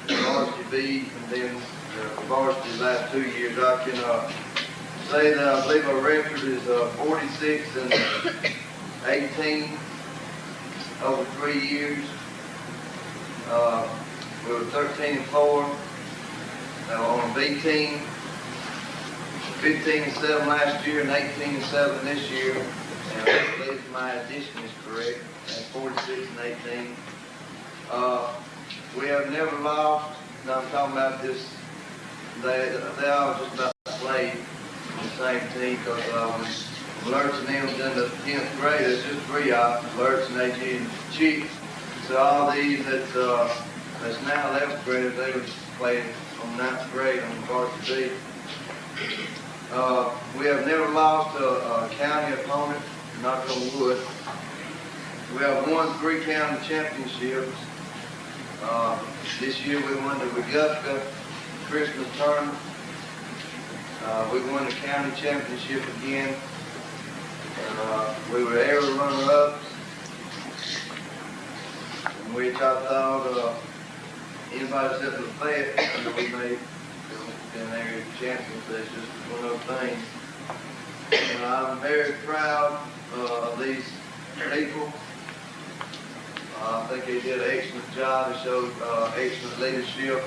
varsity B and then the varsity the last 2 years, I can say that I believe our record is 46 and 18 over 3 years. We were 13 and 4 on a B team, 15 and 7 last year, and 18 and 7 this year. And I believe my addition is correct. That's 46 and 18. We have never lost. Now I'm talking about this. They all just about played the same team because Lurch and them was in the 10th grade. There's just 3 of them, Lurch and AG and Chief. So all these that's now 11th graders, they were playing on 9th grade on the varsity. We have never lost a county opponent, knock on wood. We have won 3 county championships. This year we won the Augusta Christmas tournament. We won the county championship again. And we were area runner-ups, in which I thought anybody except for the Fed, we made been area champions. That's just one of those things. And I'm very proud of these people. I think they did an excellent job. They showed excellent leadership.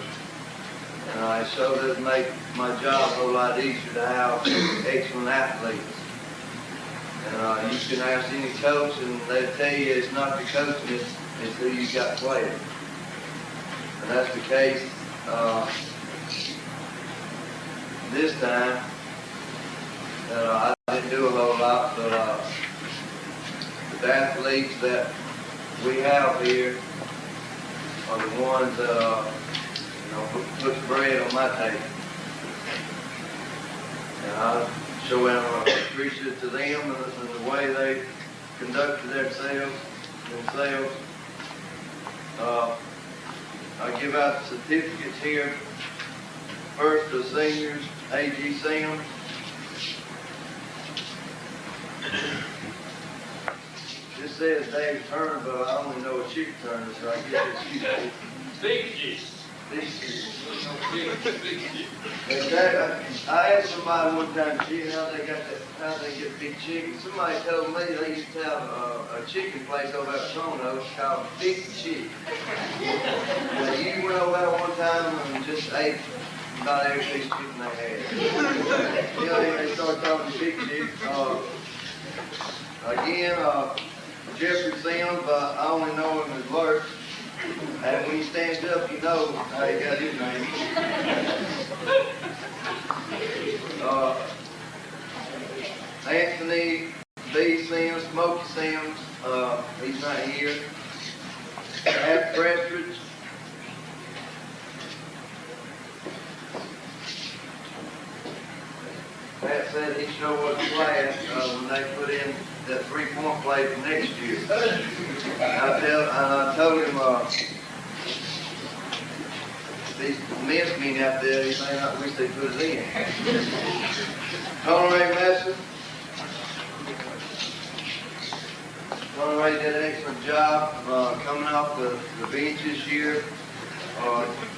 And it sure does make my job a whole lot easier to have excellent athletes. And you can ask any coach and they'll tell you it's not the coaching, it's who you got playing. And that's the case this time. I didn't do a whole lot, but the athletes that we have here are the ones that put the bread on my table. And I sure am appreciative to them and the way they conducted themselves. I give out certificates here. First, the seniors, A.G. Sims. This says Dave Turner, but I only know a chicken turner, so I guess it's you. Big G. Big G. I asked somebody one time, how they get big chicken. Somebody told me they used to have a chicken place over at Toronto called Big Chick. Now, you went over there one time and just ate about every piece of chicken they had. They started talking Big Chick. Again, Jeffrey Sims, but I only know him as Lurch. And when he stands up, you know how he got his name. Anthony B. Sims, Smokey Sims, he's not here. Pat Prestridge. Pat said he sure was glad when they put in that 3-point play for next year. I told him these men's meeting out there, he may not wish they put it in. Tony Ray Messer. Tony Ray did an excellent job coming off the bench this year.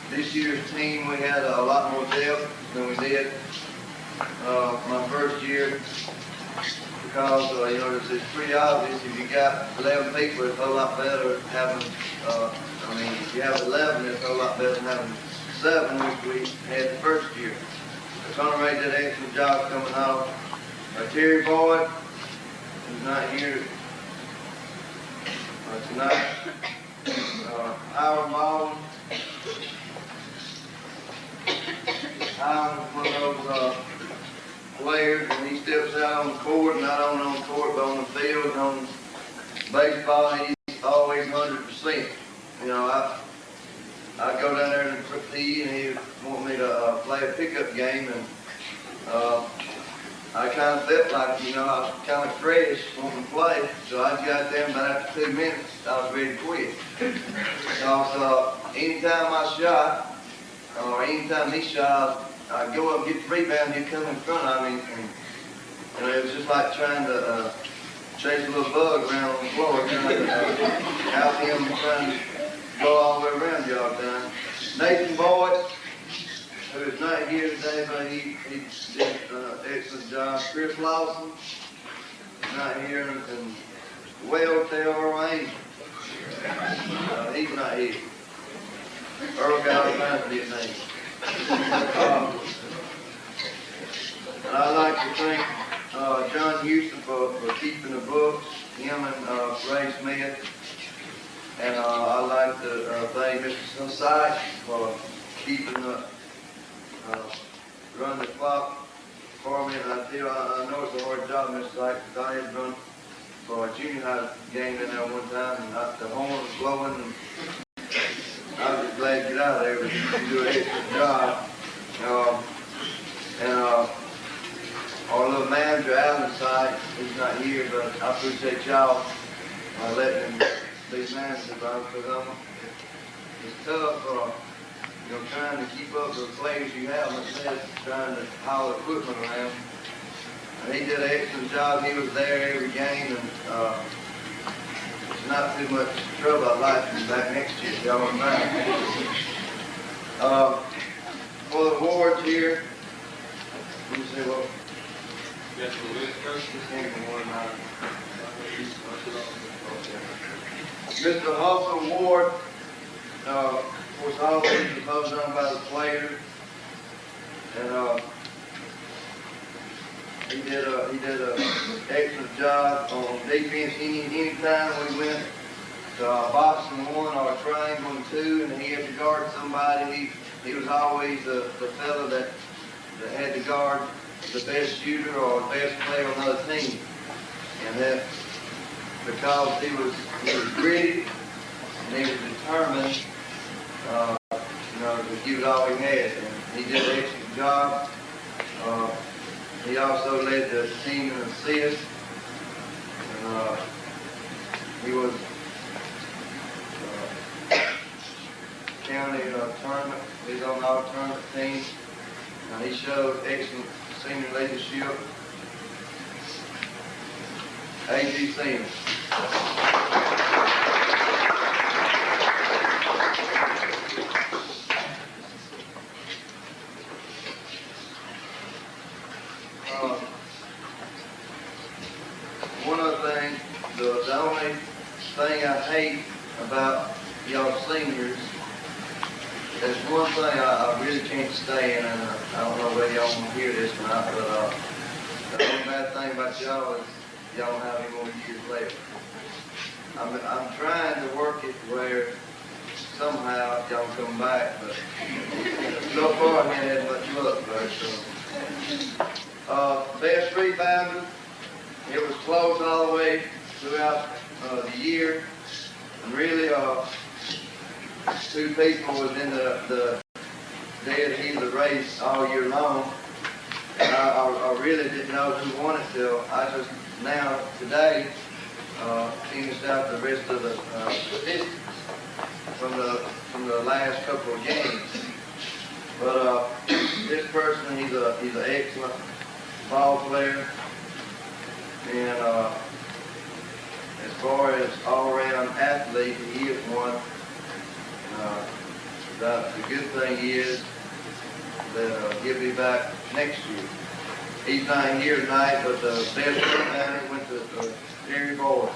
This year's team, we had a lot more depth than we did my first year because, you know, it's pretty obvious if you got 11 people, it's a whole lot better having, if you have 11, it's a whole lot better than having 7, which we had the first year. Tony Ray did an excellent job coming off. Terry Boyd, who's not here tonight. Howard Baldwin. Howard's one of those players, and he steps out on the court, not only on the court, but on the field, and on baseball, he's always 100%. You know, I go down there and put tea, and he'd want me to play a pickup game, and I kind of felt like, you know, I was kind of fresh wanting to play, so I got there, and about after 2 minutes, I was ready to quit. So anytime I shot, or anytime he shot, I'd go up and get the rebound, he'd come in front of me, and it was just like trying to chase a little bug around on the floor, trying to out him trying to go all the way around the all time. Nathan Boyd, who is not here today, but he did an excellent job. Chris Lawson, not here, and Will Taylor Angel. He's not here. Earl got all kinds of his name. And I'd like to thank John Houston for keeping the books, him and Ray Smith. And I'd like to thank Mr. Sykes for keeping run the clock for me. And I know it's a hard job, Mr. Sykes, because I had run for a junior high game in there one time, and the horn was blowing, and I was just glad to get out of there, but you do an excellent job. Our little manager, Alan Sykes, he's not here, but I appreciate y'all letting him be manager, because it's tough, you know, trying to keep up with the players you have, instead of trying to haul equipment around. And he did an excellent job. He was there every game, and it's not too much trouble. I'd like to be back next year, y'all don't mind. For the awards here, let me see what. Yes, the list first. Mr. Hustle Award, of course, all these are voted on by the players, and he did a excellent job on defense. Anytime we went to boxing 1 or triangle 2, and he had to guard somebody, he was always the fellow that had to guard the best shooter or the best player on the other team. And that because he was gritty and he was determined, you know, to give it all he had. And he did an excellent job. He also led the team in assists. And he was county tournament. He's on our tournament team. He showed excellent senior leadership. A.G. Siemens. One other thing, the only thing I hate about y'all seniors, there's one thing I really can't stand, and I don't know whether y'all want to hear this or not, but the only bad thing about y'all is y'all don't have any more years left. I'm trying to work it where somehow y'all come back, but so far I haven't had much luck, but best rebounder, it was close all the way throughout the year, and really 2 people was in the dead heat of the race all year long. And I really didn't know who won it till I just now today finished out the rest of the statistics from the last couple of games. But this person, he's an excellent ball player. And as far as all-around athlete, he is one. The good thing is that he'll be back next year. He's not here tonight, but the best rebounder went to Jerry Boyd.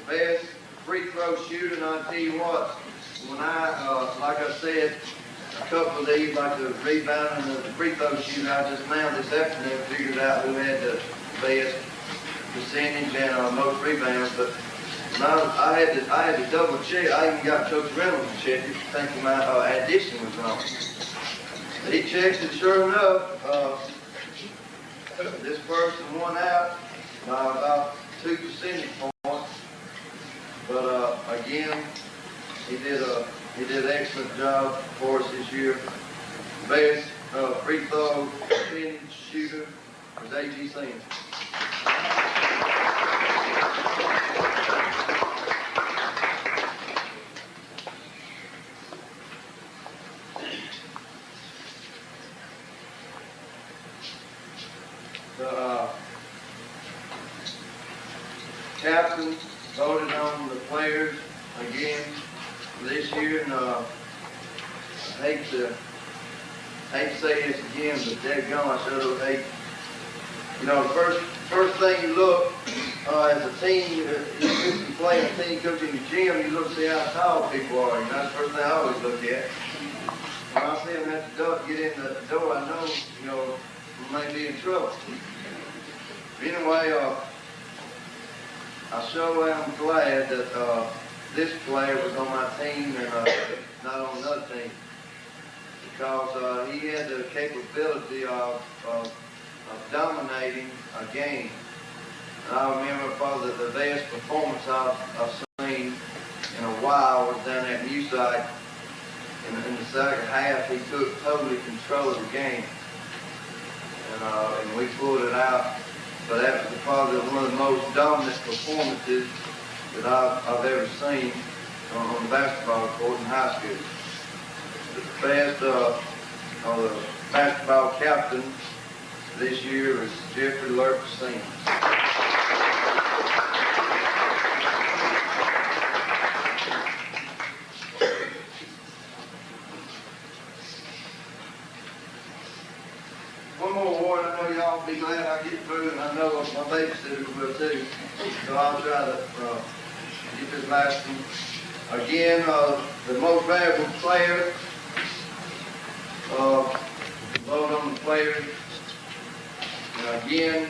Best free throw shooter, and I'll tell you what, when like I said, a couple of these, like the rebounder and the free throw shooter, I just now this afternoon figured out who had the best percentage and most rebounds, but I had to double check. I even got Coach Reynolds to check it, thinking my addition was wrong. He checked it, sure enough, this person won out by about 2 percentage points. But again, he did an excellent job for us this year. Best free throw percentage shooter was A.G. Sims. The captain voted on the players again this year, and I hate to say this again, but dadgum, I sure hate. You know, the first thing you look as a team, if you play a team, coach in your gym, you look to see how tall people are. You know, that's the first thing I always look at. When I see them at the door, get in the door, I know, you know, we may be in trouble. But anyway, I sure am glad that this player was on my team and not on another team, because he had the capability of dominating a game. And I remember probably the best performance I've seen in a while was down at Newside. In the second half, he took totally control of the game, and we pulled it out. But that was probably one of the most dominant performances that I've ever seen on the basketball court in high school. The best the basketball captain this year was Jeffrey Lurk-Sims. One more award, I know y'all will be glad I get through, and I know my babysitter will too. So I'll try to get this last one. Again, the most valuable player, vote on the players. And again,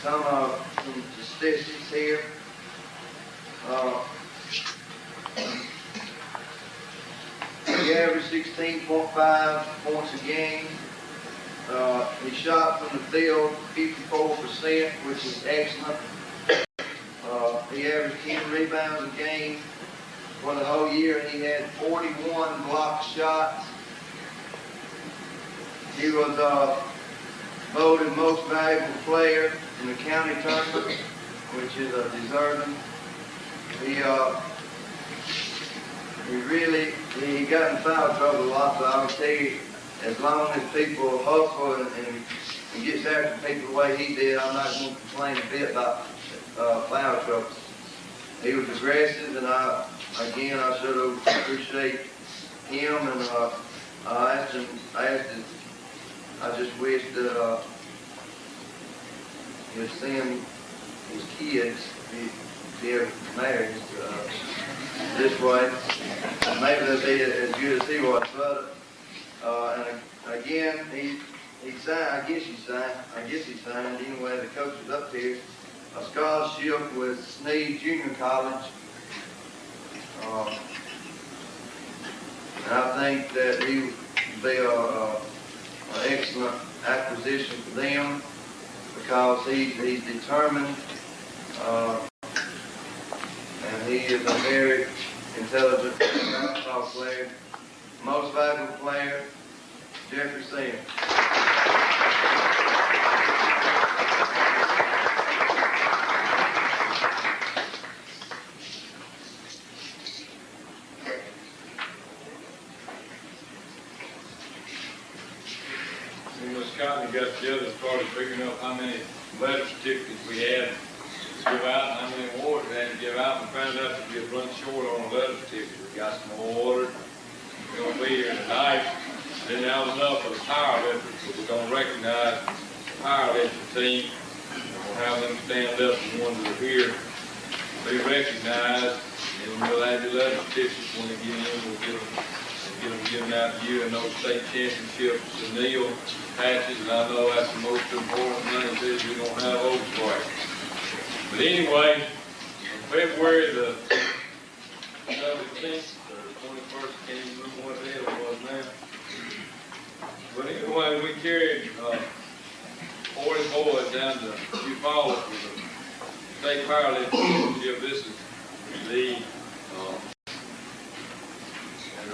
some statistics here. He averaged 16.5 points a game. He shot from the field 54%, which is excellent. He averaged 10 rebounds a game for the whole year, and he had 41 blocked shots. He was voted most valuable player in the county tournament, which is deserving. He got in foul trouble a lot, but I will tell you, as long as people hustle and gets after people the way he did, I'm not going to complain a bit about foul trouble. He was aggressive, and I should appreciate him, and I just wish that he'd send his kids, if he ever marries, this way. Maybe they'll be as good as he was. But and again, he signed. I guess he signed anyway. The coach was up here. A scholarship with Sneed Junior College. And I think that he would be an excellent acquisition for them, because he's determined, and he is a very intelligent basketball player. Most valuable player, Jeffrey Sims. Cotton got together and started figuring out how many letter certificates we had to give out and how many awards we had to give out, and found out that we had run short on a letter certificate. We got some more orders. We're gonna be here tonight. Then that was enough for the power lifters, so we're gonna recognize the power lifting team. And we'll have them stand up, the ones that are here, be recognized, and we'll add the letter certificates when they get in. We'll get them given out to you, and those state championships, the Neal patches, and I know that's the most important thing, is we don't have overstrike. But anyway, on February the 17th, or the 21st, I can't even remember what day it was now. But anyway, we carried 40 boys down to New Falls for the state powerlifting championship. This is the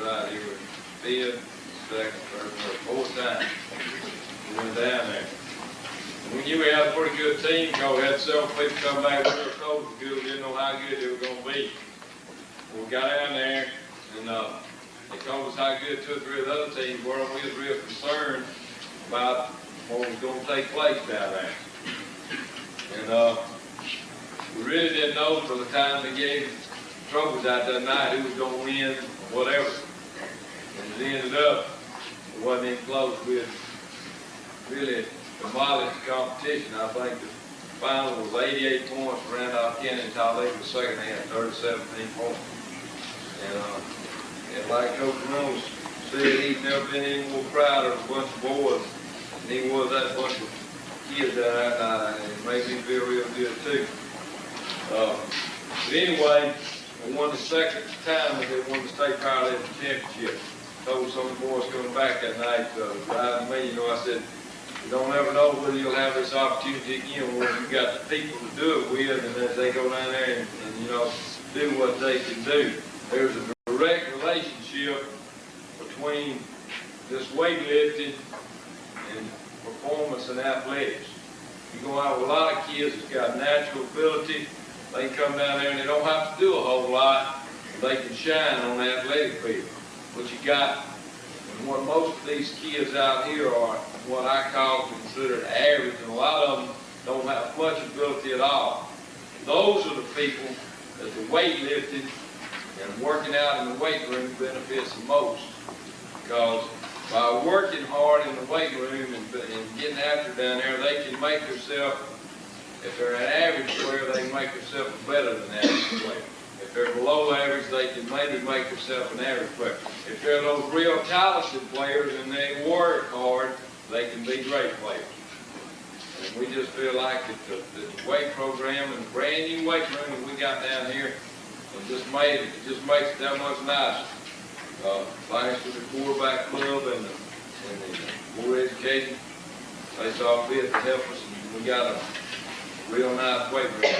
right here, fifth, second, third, fourth time we went down there. And we knew we had a pretty good team, because we had several people come back with their coach good, we didn't know how good they were going to be. We got down there, and they told us how good 2 or 3 of the other teams were, and we was real concerned about what was going to take place down there. And we really didn't know for the time they gave trophies out that night who was going to win or whatever. And it ended up, it wasn't even close. We had really demolished the competition. I think the final was 88 points for Randolph County, and Talladega was second. They had 17 points. And like Coach Reynolds said, he's never been any more proud of a bunch of boys than he was that bunch of kids that night, and it made me feel real good too. But anyway, we won the second time that they won the state powerlifting championship. Told some of the boys coming back that night, driving me, I said, you don't ever know whether you'll have this opportunity again where you got the people to do it with, and as they go down there and do what they can do. There's a direct relationship between this weightlifting and performance and athletics. You're going to have a lot of kids that's got natural ability. They can come down there and they don't have to do a whole lot. They can shine on the athletic field. What you got, and what most of these kids out here are, what I call considered average, and a lot of them don't have much ability at all. Those are the people that the weightlifting and working out in the weight room benefits the most. Because by working hard in the weight room and getting after down there, they can make themselves, if they're an average player, they can make themselves better than average player. If they're below average, they can maybe make themselves an average player. If they're those real talented players and they work hard, they can be great players. And we just feel like that the weight program and the brand new weight room that we got down here, it just makes it that much nicer. Thanks to the quarterback club and the board education, they saw fit to help us, and we got a real nice weight room.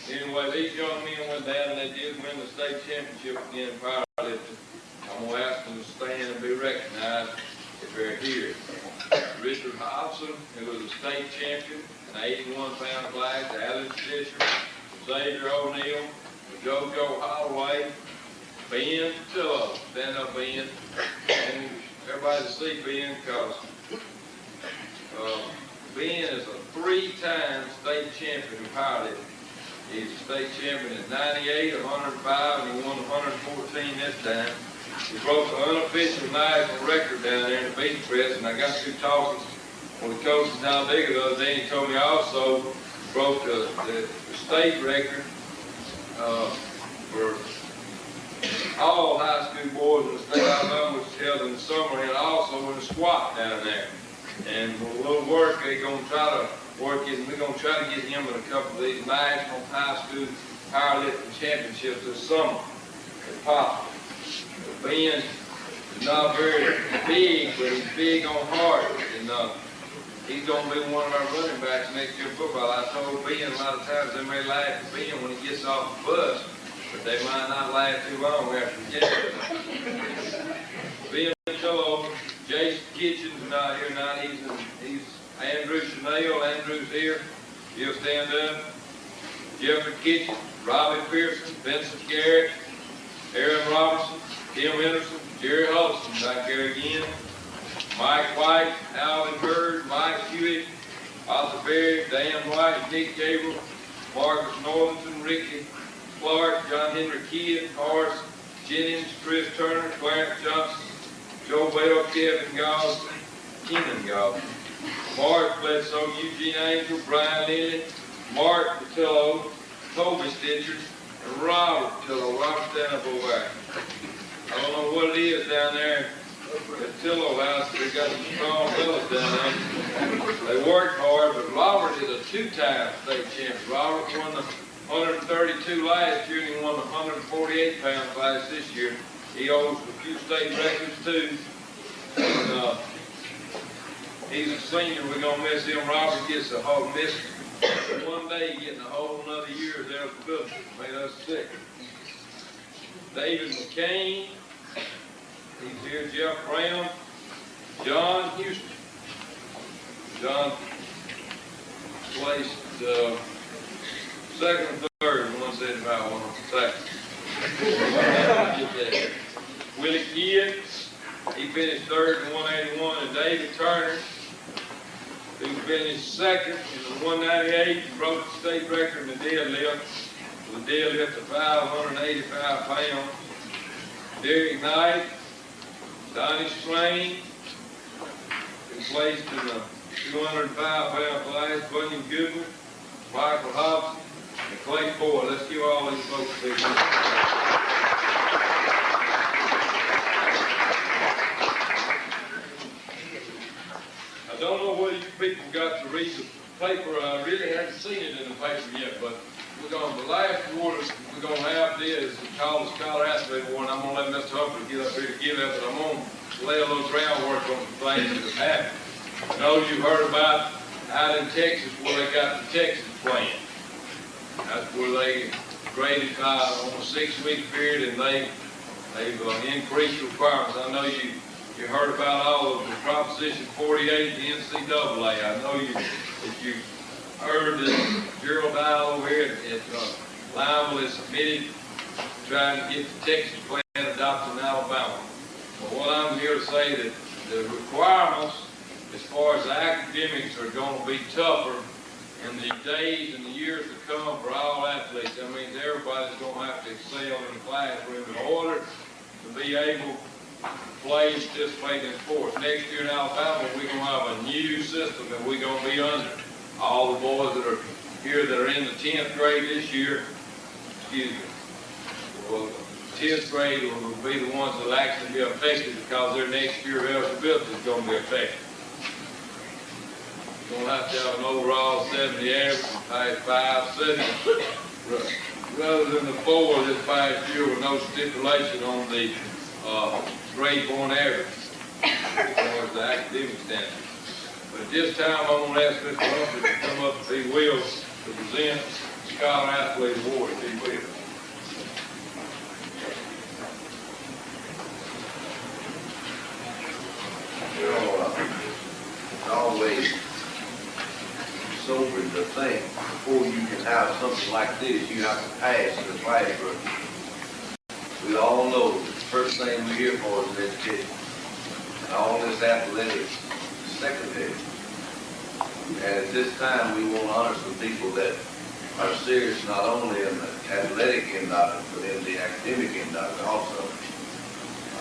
Anyway, these young men went down and they did win the state championship again in powerlifting. I'm going to ask them to stand and be recognized if they're here. Richard Hobson, who was a state champion in the 81-pound class, Alan Fisher, Xavier O'Neill, JoJo Holloway, Ben Tillo, stand up Ben, and everybody to see Ben, because Ben is a 3-time state champion in powerlifting. He's a state champion at 98, 105, and he won 114 this time. He broke the unofficial national record down there in the bench press, and I got through talking with the coach in Talladega the other day, and he told me also broke the state record for all high school boys in the state of Alabama, which is held in the summer, and also in the squat down there. And with a little work, they're going to try to work it, and we're going to try to get him in a couple of these national high school powerlifting championships this summer, if possible. Ben is not very big, but he's big on heart, and he's going to be one of our running backs next year in football. I told Ben a lot of times they may laugh at Ben when he gets off the bus, but they might not laugh too long after he gets there. Ben Tillo, Jason Kitchens is not here tonight. He's Andrew Chanel. Andrew's here. He'll stand up. Jeffrey Kitchen, Robbie Pearson, Vincent Garrett, Aaron Robertson, Tim Henderson, Jerry Holston back there again. Mike White, Alvin Bird, Mike Hewitt, Arthur Berry, Dan White, Nick Gabriel, Marcus Northington, Ricky Clark, John Henry Kidd, Horace Jennings, Chris Turner, Clarence Johnson, Joe Bell, Kevin Goss, Keenan Goss, Mark Bledsoe, Eugene Angel, Brian Lilly, Mark Patillo, Toby Stitcher, and Robert Patillo. Robert, stand up over there. I don't know what it is down there at Tillo House. They got some strong fellas down there. They worked hard, but Robert is a two-time state champion. Robert won the 132 last year, and he won the 148-pound class this year. He holds a few state records too. And, he's a senior. We're gonna miss him. Robert gets a whole miss. One day getting a whole another year of eligibility. Made us sick. David McCain. He's here. Jeff Brown. John Houston. John placed second and third. One said about one second. Get that. Willie Kidd. He finished third in 181, and David Turner, who finished second in the 198, broke the state record in the deadlift, with a deadlift of 585 pounds. Derek Knight, Donnie Swain, who placed in the 205-pound class. Bunyan Goodman, Michael Hobson, and Clay Ford. Let's give all these folks a big hand. I don't know whether you people got to read the paper. I really haven't seen it in the paper yet, but we're going to, the last award we're going to have this is called the Scholar Athlete Award, and I'm going to let Mr. Humphrey get up here to give that, but I'm going to lay a little groundwork on some things that have happened. I know you've heard about out in Texas where they got the Texas plan. That's where they graded on a 6-week period, and they've increased requirements. I know you heard about all of the Proposition 48, the NCAA. I know if you heard that Gerald Dial over here at Lionel is submitted trying to get the Texas plan adopted in Alabama. But what I'm here to say that the requirements as far as the academics are going to be tougher in the days and the years to come for all athletes. That means everybody's going to have to excel in the classroom in order to be able play and participate in sports. Next year in Alabama, we're going to have a new system that we're going to be under. All the boys that are here that are in the 10th grade this year, well, 10th grade will be the ones that will actually be affected because their next year of eligibility is going to be affected. You're going to have an overall 70 average, pass 570, rather than the 4 this past year with no stipulation on the grade point average as far as the academic standard. But at this time, I'm going to ask Mr. Humphrey to come up, if he will, to present the Scholar Athlete Award, if he will. You know, it's always sobering to think before you can have something like this, you have to pass in the classroom. We all know the first thing we hear for is education. And all this athletics is secondary. And at this time, we want to honor some people that are serious not only in the athletic end of it, but in the academic end of it also.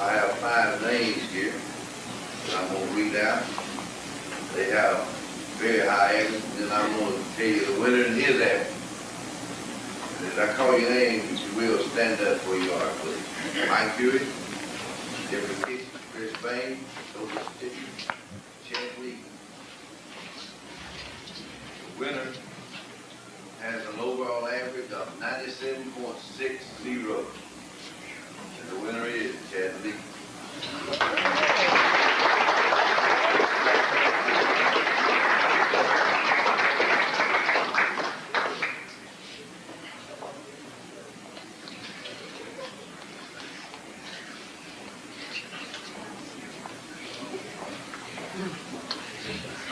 I have 5 names here that I'm going to read out. They have very high average, and then I'm going to tell you the winner and his average. And as I call your name, if you will, stand up where you are, please. Mike Hewitt, Jeffrey Kitchen, Chris Bain, Toby Stitcher, Chad Lee. The winner has an overall average of 97.60. And the winner is Chad Lee.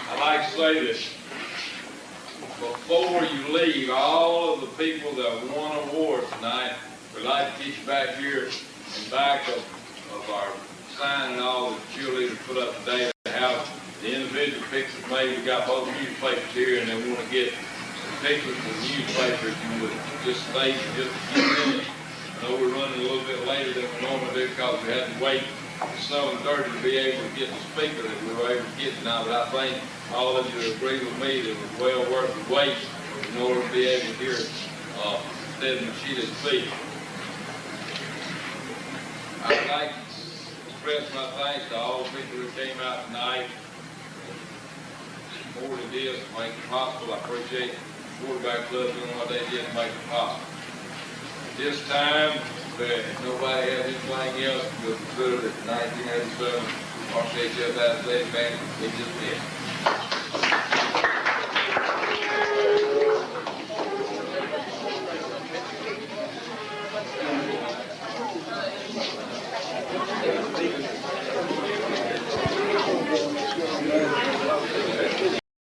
I'd like to say this. Before you leave, all of the people that won awards tonight, we'd like to get you back here in back of our sign and all that the cheerleaders put up today. have the individual pictures made. We got both newspapers here, and they want to get some pictures from the newspaper. If you would just stay for just a few minutes. I know we're running a little bit later than we normally do because we had to wait till 7:30 to be able to get the speaker that we were able to get tonight. But I think all of you agree with me that it was well worth the wait in order to be able to hear Steadman and Shealy speak. I'd like to express my thanks to all the people who came out tonight and supported this to make it possible. I appreciate the quarterback club doing what they did to make it possible. At this time, if nobody has anything else, we'll consider that 1987 RCHS Athletic Banquet be dismissed.